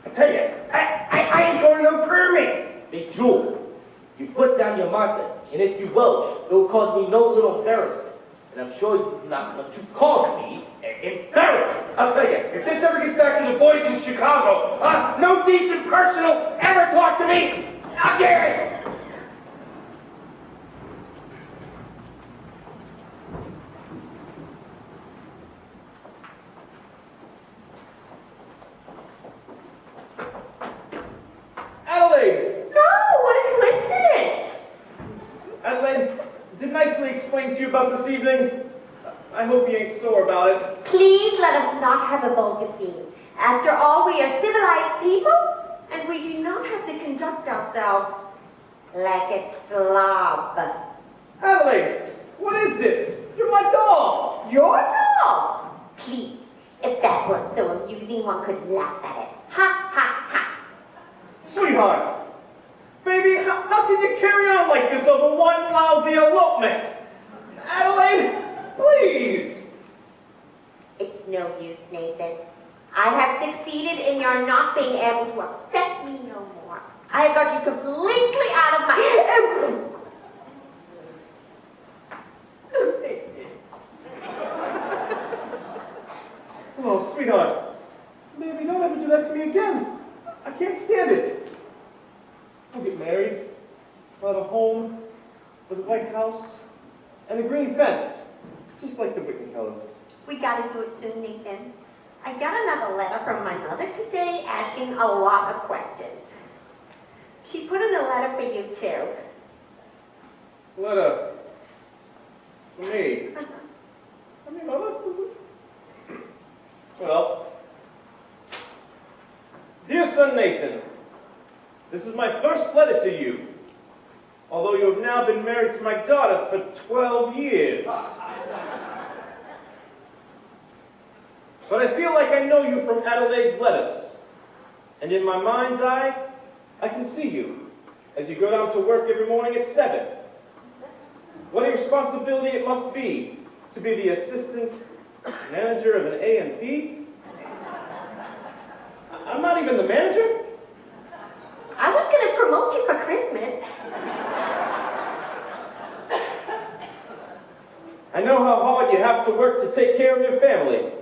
I tell you, I ain't going no prayer meeting. Big Jewel, you put down your marker, and if you welch, it will cause me no little embarrassment. And I'm sure you're not going to cause me an embarrassment. I'll tell you, if this ever gets back to the boys in Chicago, no decent person will ever talk to me again. Adelaide! No, what a coincidence! Adelaide, didn't I nicely explain to you about this evening? I hope you ain't sore about it. Please let us not have a vulgar scene. After all, we are civilized people, and we do not have to conduct ourselves like a slob. Adelaide, what is this? You're my doll! Your doll? Please, if that weren't so amusing, one could laugh at it. Ha, ha, ha. Sweetheart, baby, how can you carry on like this over one lousy elopement? Adelaide, please! It's no use, Nathan. I have succeeded in your not being able to upset me no more. I have got you completely out of my... Oh, sweetheart, baby, don't ever do that to me again. I can't stand it. We'll get married. We'll have a home with a white house and a green fence, just like the Whitney fellas. We gotta do it soon, Nathan. I got another letter from my mother today asking a lot of questions. She put in a letter for you, too. Letter for me. I mean, well, dear son Nathan, this is my first letter to you. although you have now been married to my daughter for 12 years. But I feel like I know you from Adelaide's letters. And in my mind's eye, I can see you as you go down to work every morning at 7. What a responsibility it must be to be the assistant manager of an A&P. I'm not even the manager. I was going to promote you for Christmas. I know how hard you have to work to take care of your family.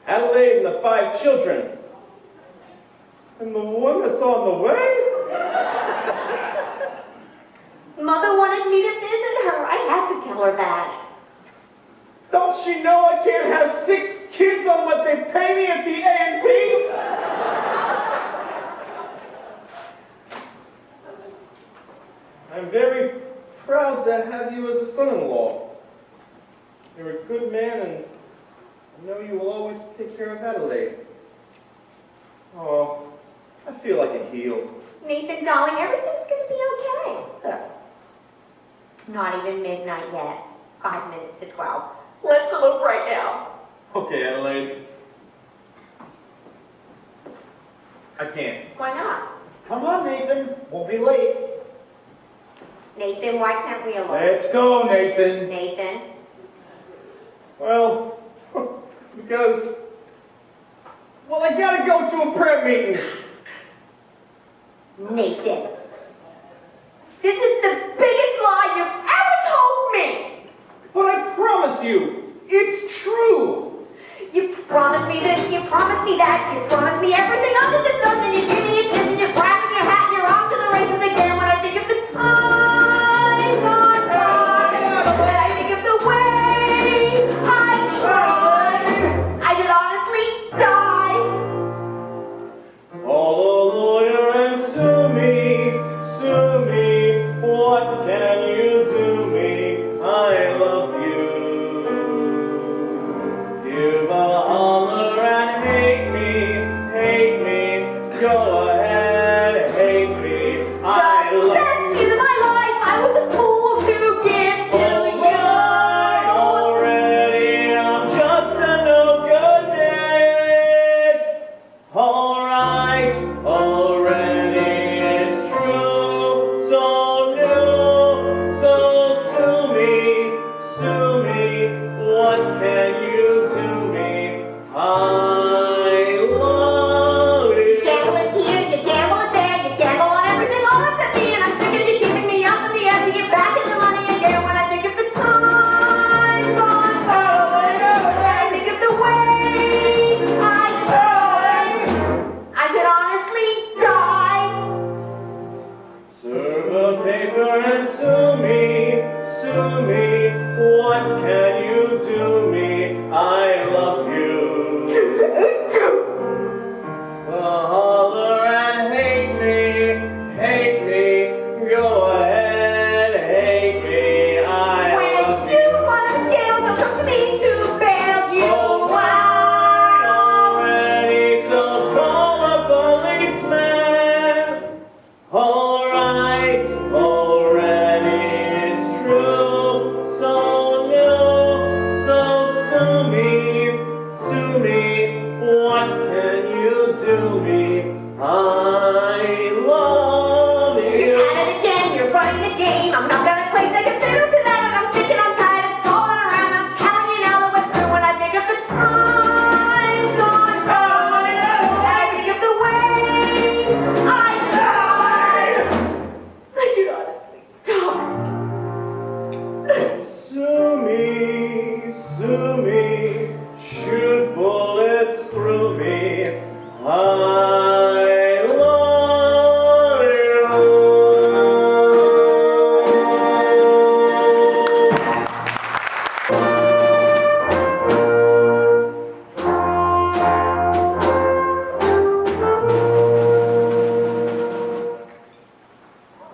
Adelaide and the 5 children. And the one that's on the way? Mother wanted me to visit her. I had to tell her that. Don't she know I can't have 6 kids on what they pay me at the A&P? I'm very proud to have you as a son-in-law. You're a good man, and I know you will always take care of Adelaide. Oh, I feel like a heel. Nathan, darling, everything's going to be okay. Look, it's not even midnight yet. 5 minutes to 12. Let's elope right now. Okay, Adelaide. I can't. Why not? Come on, Nathan. We'll be late. Nathan, why can't we elope? Let's go, Nathan. Nathan? Well, because... Well, I gotta go to a prayer meeting. Nathan. This is the biggest lie you've ever told me. But I promise you, it's true. You promised me this, you promised me that, you promised me everything under the sun, and you give me a kiss, and you're grabbing your hat, and you're off to the races again. When I think of the time gone by, when I think of the way I tried, I could honestly die. Call a lawyer and sue me, sue me. What can you do me? I love you. Give a holler and hate me, hate me. Go ahead, hate me. I The love best years of my life, I was a fool to give to you. Already, I'm just a no good man. Alright, already it's true. So new, so sue me, sue me. What can you do me? I love You you. gamble here, you gamble there, you gamble on everything all up to me, and I'm sick of you keeping me up in the air to get back in the money again. When I think of the time gone by, when I think of the way I tried, I could honestly die. Serve a paper and sue me, sue me. What can you do me? I love you. Holler and hate me, hate me. Go ahead, hate me. I When love you you. want to jail, don't come to me to bail you Oh, out. already, so call a policeman. Alright, already it's true. So new, so sue me, sue me. What can you do me? I love You're you. at it again, you're running the game. I'm not gonna play second fiddle to that, and I'm sick and I'm tired of stalling around. I'm telling you now that we're through. When I think of the time gone by, when I think of the way I tried, I could honestly die. Sue me, sue me. Shoot bullets through me. I love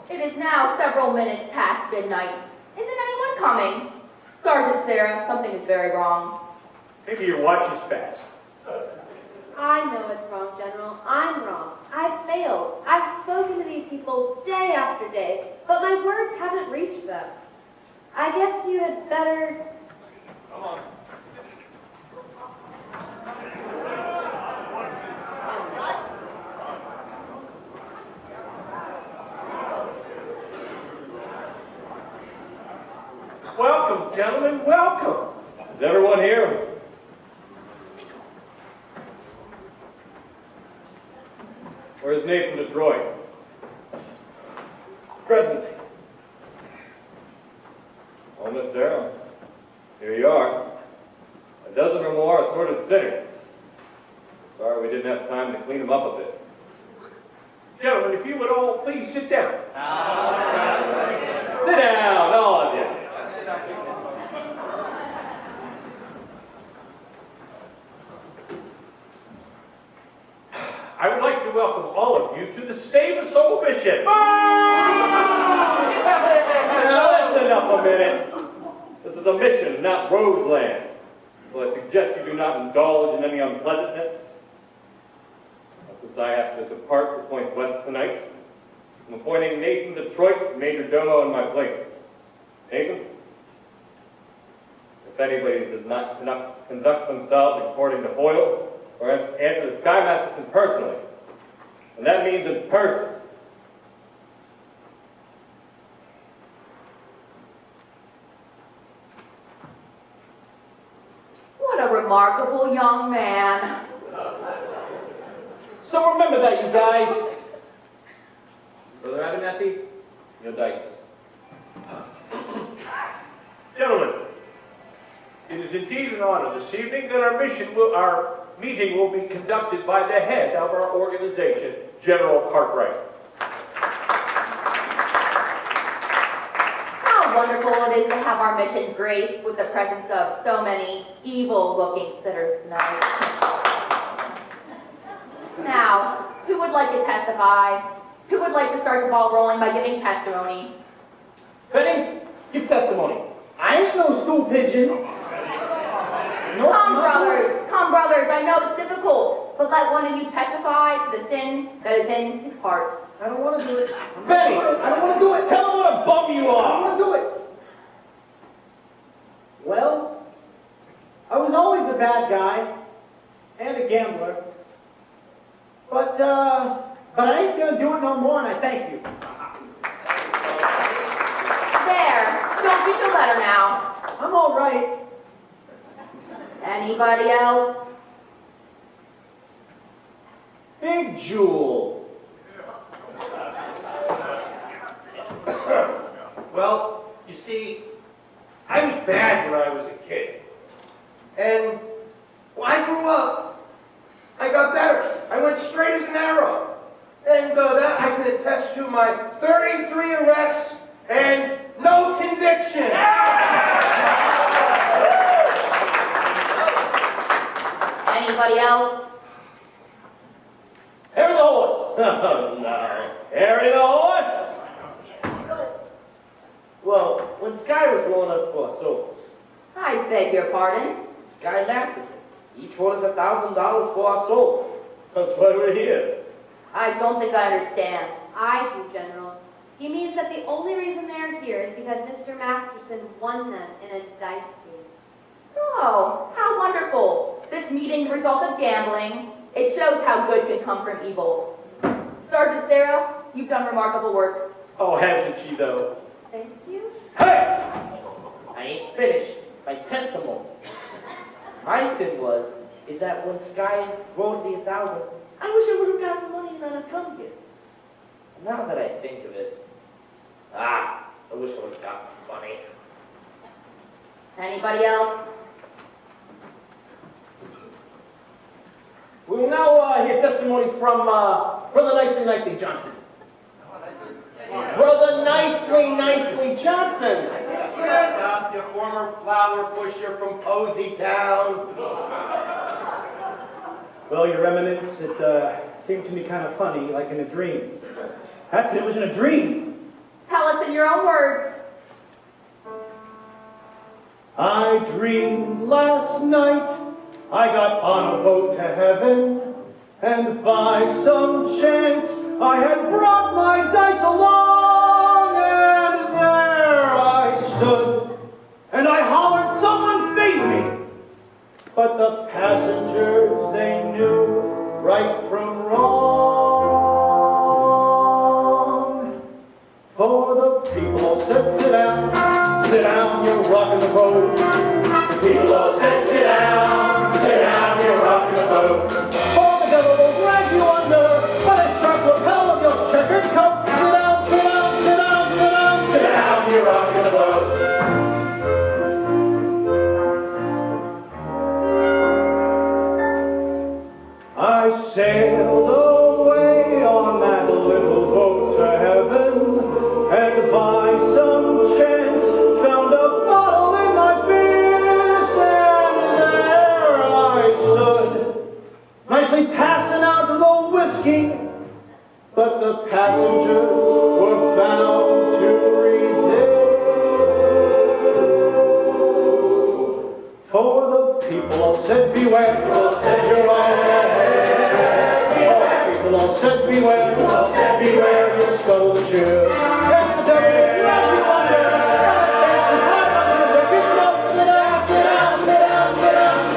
It is now several minutes past midnight. Isn't anyone coming? Sergeant Sarah, something is very wrong. Maybe your watch is fast. I know it's wrong, General. I'm wrong. I've failed. I've spoken to these people day after day, but my words haven't reached them. I guess you had better... Come on. Welcome, gentlemen, welcome. Is everyone here? Where's Nathan Detroit? Present. Oh, Miss Sarah, here you are. A dozen or more assorted sinners. Sorry we didn't have time to clean them up a bit. Gentlemen, if you would all please sit down. Sit down, all of you. I would like to welcome all of you to the Save a Soul mission. Now listen up a minute. This is a mission, not Roseland. So I suggest you do not indulge in any unpleasantness. Since I have to depart for Point West tonight, I'm appointing Nathan Detroit Major Domo in my place. Nathan? If anybody does not conduct themselves according to Hoyle, or answer the Sky Masterson personally, and that means in person. What a remarkable young man. So remember that, you guys. Brother Abernathy, your dice. Gentlemen, it is indeed an honor this evening that our meeting will be conducted by the head of our organization, General Cartwright. How wonderful it is to have our mission graced with the presence of so many evil-looking sitters tonight. Now, who would like to testify? Who would like to start the ball rolling by giving testimony? Penny, give testimony. I ain't no stool pigeon. Come, brothers, I know it's difficult, but let one of you testify to the sin that is in his heart. I don't want to do it. Benny, I don't want to do it. Tell him what a bum you I don't are. want to do it. Well, I was always a bad guy and a gambler, but I ain't gonna do it no more, and I thank you. There, don't you feel better now? I'm all right. Anybody else? Big Jewel. Well, you see, I was bad when I was a kid. And when I grew up, I got better. I went straight as an arrow. And that I can attest to my 33 arrests and no convictions. Anybody else? Harry the horse. Oh, no. Harry the horse! Well, when Sky was rolling us for souls, I beg your pardon. Sky laughed at us. He told us $1,000 for our souls. That's why we're here. I don't think I understand. I do, General. He means that the only reason they're here is because Mr. Masterson won them in a dice game. Oh, how wonderful. This meeting the result of gambling. It shows how good can come from evil. Sergeant Sarah, you've done remarkable work. Oh, hasn't she, though? Thank you. Hey! I ain't finished. My testimony. My sin is that when Sky wrote the 1,000, I wish I would have gotten the money and I'd have come here. Now that I think of it, I wish I would have gotten the money. Anybody else? We will now hear testimony from Brother Nicely Johnson. Brother Nicely Johnson. Stand up, you former flower pusher from Posey Town. Well, Your Eminence, it came to me kind of funny, like in a dream. That's it was in a dream. Tell us in your own words. I dreamed last night I got on a boat to heaven. And by some chance, I had brought my dice along, and there I stood, and I hollered, "Someone feed me!" But the passengers, they knew right from wrong. For the people all said, "Sit down, you're rocking the boat." The people all said, "Sit down, you're rocking the boat." For the devil will drag you under by the sharp lapel of your checkered coat. Sit down, you're rocking the boat. I sailed away on that little boat to heaven, and by some chance found a bottle in my fist, and there I stood, nicely passing out the whiskey, but the passengers were bound to resist. For the people all said, "Beware," all said, "You're on people all said, "Beware," all said, "Beware," you'll scuttle the ship. And the devil will grab you under,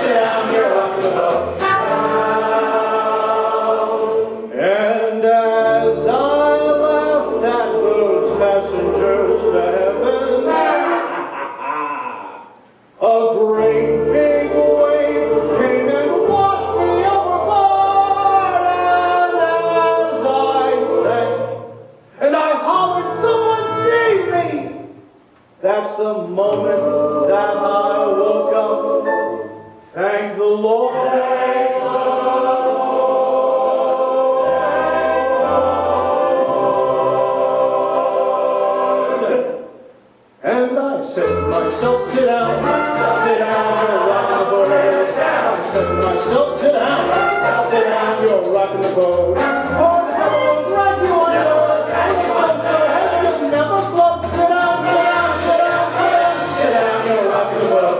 sit down, you're rocking the boat. And as I left that boat's passengers to heaven, a great big wave came and washed me overboard, and as I sank, and I hollered, "Someone save me!" That's the moment that I woke up. Thank the Lord. And I said to myself, "Sit down, you're rocking the boat." I said to myself, "Sit down, you're rocking the boat." For the devil will drag you under, and you're so heavy you'll never float. Sit down, you're rocking the boat. Sit down, you're rocking the boat.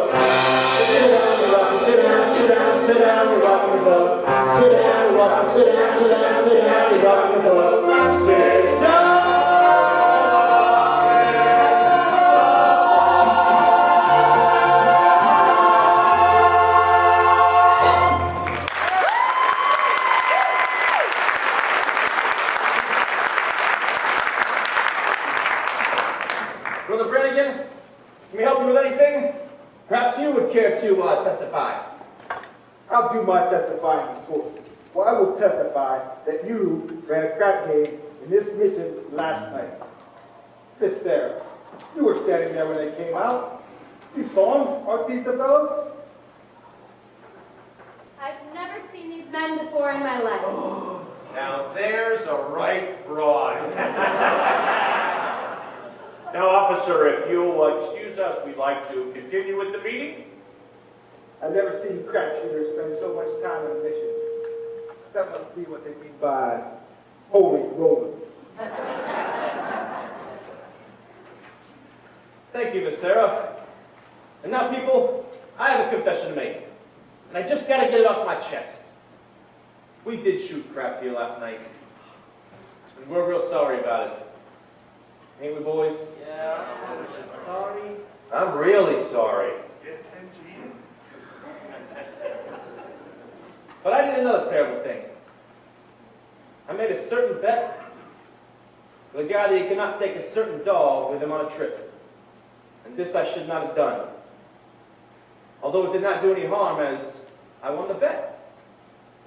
Sit down, you're rocking the boat. Sit down, you're rocking the boat. Sit down. Brother Brannigan, can we help you with anything? Perhaps you would care to testify. I'll do my testifying, of course. Well, I will testify that you ran a crap game in this mission last night. Miss Sarah, you were standing there when they came out. You saw them, aren't these the fellas? I've never seen these men before in my life. Now there's a right broad. Now, officer, if you'll excuse us, we'd like to continue with the meeting. I've never seen crap shooters spend so much time on a mission. That must be what they mean by holy roller. Thank you, Miss Sarah. And now, people, I have a confession to make. And I just gotta get it off my chest. We did shoot crap here last night. And we're real sorry about it. Ain't we, boys? Yeah. Sorry. I'm really sorry. But I did another terrible thing. I made a certain bet with a guy that he could not take a certain dog with him on a trip. And this I should not have done. Although it did not do any harm, as I won the bet.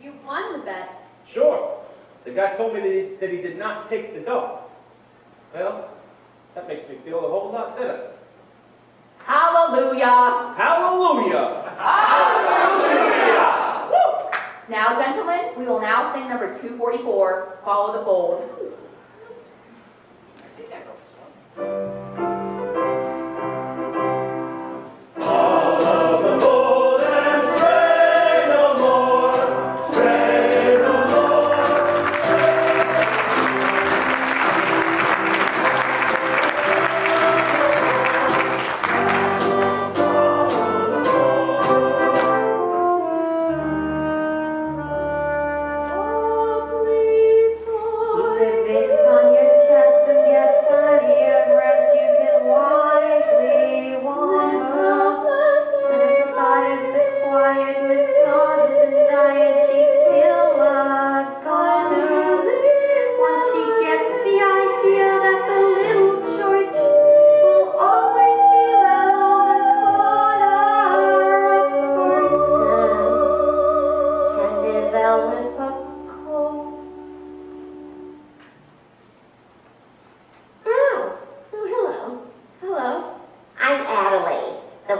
You won the bet. Sure. The guy told me that he did not take the dog. Well, that makes me feel a whole lot better. Hallelujah! Hallelujah! Hallelujah! Woo! Now, gentlemen, we will now sing number 244, Follow the Bold. Follow the bold and stray no more, stray no more.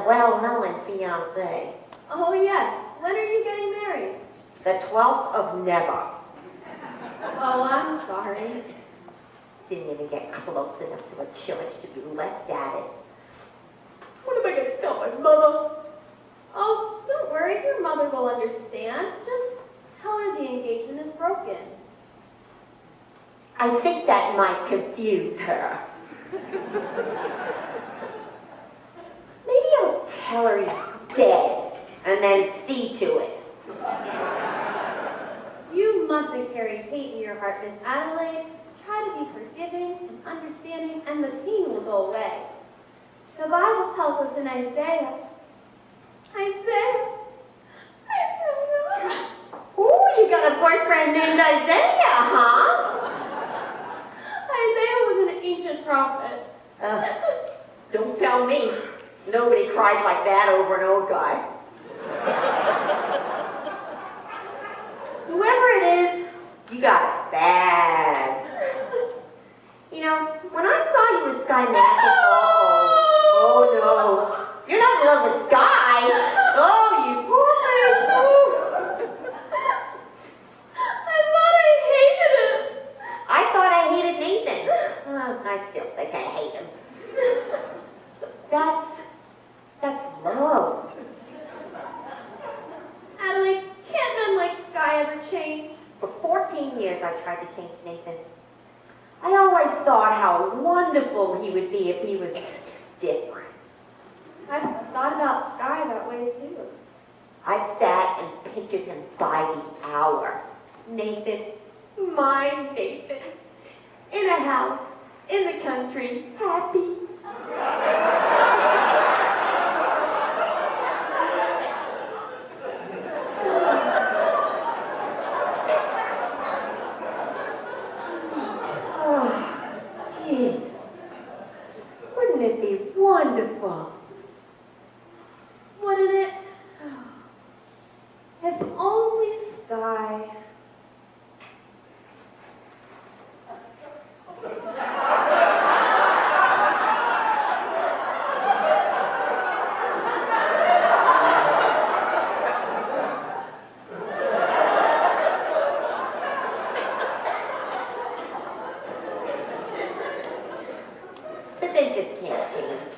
well-known fiancé. Oh, yes. When are you getting married? The 12th of never. Oh, I'm sorry. Didn't even get close enough to a church to be left at it. What am I going to tell my mother? Oh, don't worry. Your mother will understand. Just tell her the engagement is broken. I think that might confuse her. Maybe I'll tell her he's dead and then see to it. You mustn't carry hate in your heart, Miss Adelaide. Try to be forgiving and understanding, and the pain will go away. The Bible tells us in Isaiah. Ooh, you got a boyfriend named Isaiah, huh? Isaiah was an ancient prophet. Don't tell me. Nobody cries like that over an old guy. Whoever it is, you got it bad. You know, when I saw you with Sky Nancy, oh no. You're not in love with Sky. Oh, you poor thing. I thought I hated him. I thought I hated Nathan. I still think I hate him. That's love. Adelaide, can't men like Sky ever change? For 14 years I tried to change Nathan. I always thought how wonderful he would be if he was different. I've thought about Sky that way too. I sat and pictured him by the hour. Nathan, my Nathan, in a house, in the country, happy. Gee, wouldn't it be wonderful? Wouldn't it? If only Sky. But they just can't change.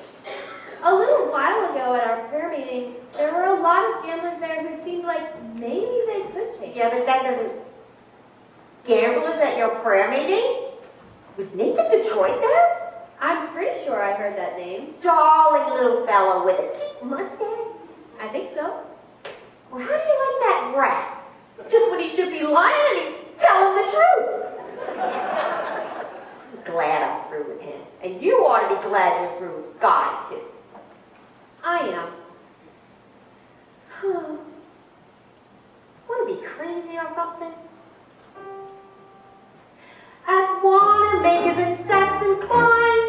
A little while ago at our prayer meeting, there were a lot of gamblers there who seemed like maybe they could change. Yeah, but that doesn't... Gamblers at your prayer meeting? Was Nathan Detroit there? I'm pretty sure I heard that name. Darling little fellow with a cute mustache. I think so. Well, how do you like that rat? Just when he should be lying and he's telling the truth. I'm glad I'm through with him. And you ought to be glad you're through with God, too. I am. Want to be crazy or something? At Wanamaker's and Saxon Klein,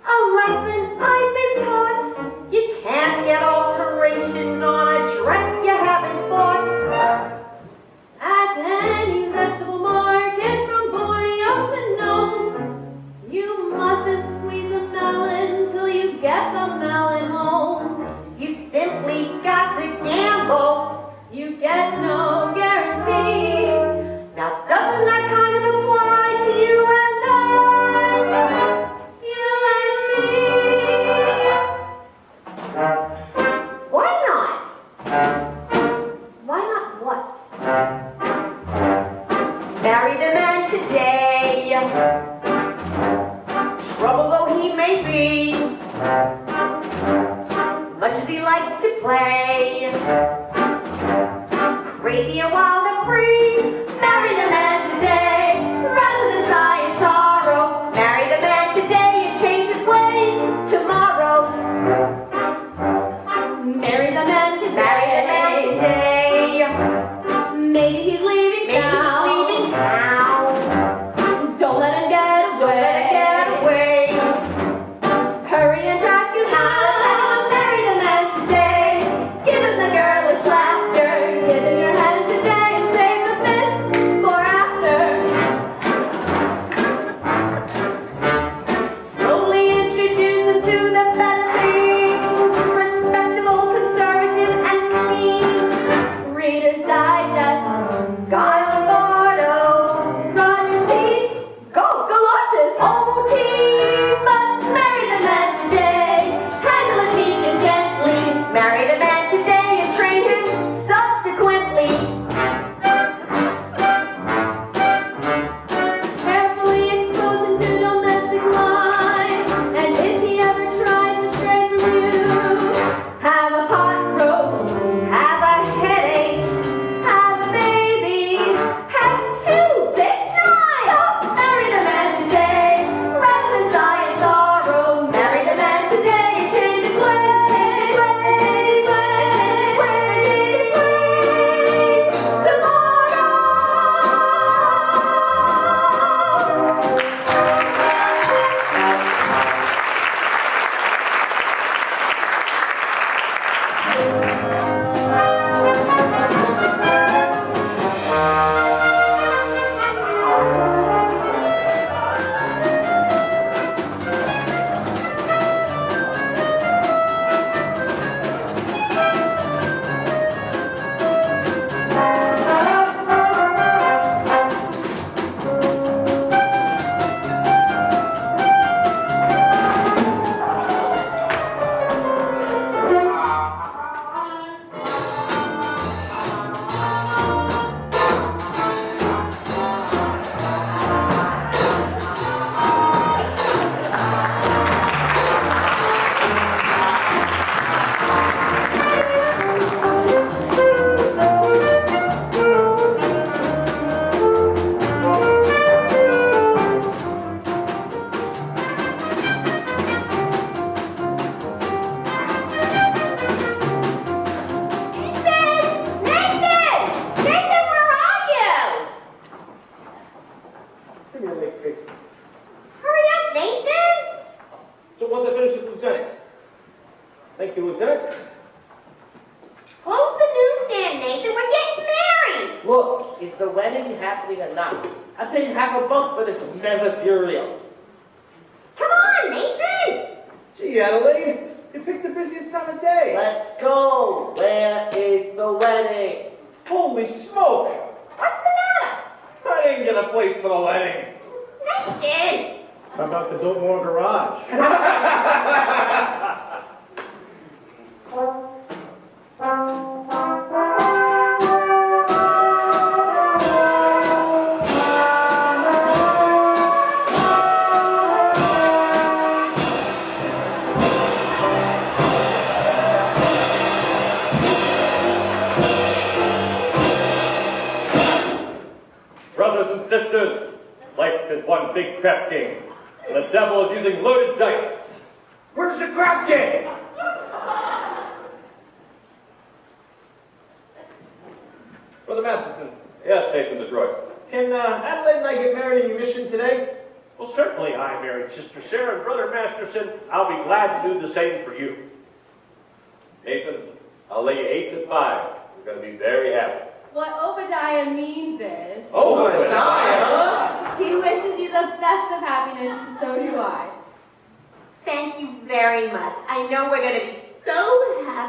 a lesson I've been taught. You can't get alterations on a dress you haven't bought. At any vegetable market from Borneo to Nome, you mustn't squeeze a melon till you get the melon home. You simply got to gamble. You get no guarantee. Now doesn't that kind of apply to you and I? You and me. Why not? Why not what? Marry the man today. Trouble though he may be, much as he likes to play, crazy and wild and free. Marry the man today, rather than sigh in sorrow. Marry the man today and change his way tomorrow. Marry the man today. Marry the man today. Maybe he's leaving Maybe town. he's leaving town. Don't let him get away. Don't let him get away. Hurry and track you down. Marry the man today. Give him the girlish laughter. Give him your hand today. Lieutenant. Close the newsstand, Nathan. We're getting married. Look, is the wedding happening or not? I paid half a buck for this material. Come on, Nathan. Gee, Adelaide, you picked the busiest time of day. Let's go. Where is the wedding? Holy smoke! What's the matter? I didn't get a place for the wedding. Nathan. How about the Biltmore Garage? Brothers and sisters, life is one big crap game. And the devil is using loaded dice. Where's the crap game? Brother Masterson, Yes, Nathan Detroit. Can Adelaide and I get married in your mission today? Well, certainly I married Sister Sarah and Brother Masterson. I'll be glad to do the same for you. Nathan, I'll lay you 8 to 5. You're going to be very happy. What Obadiah means is, Obadiah! he wishes you the best of happiness, and so do I. Thank you very much. I know we're going to be so happy.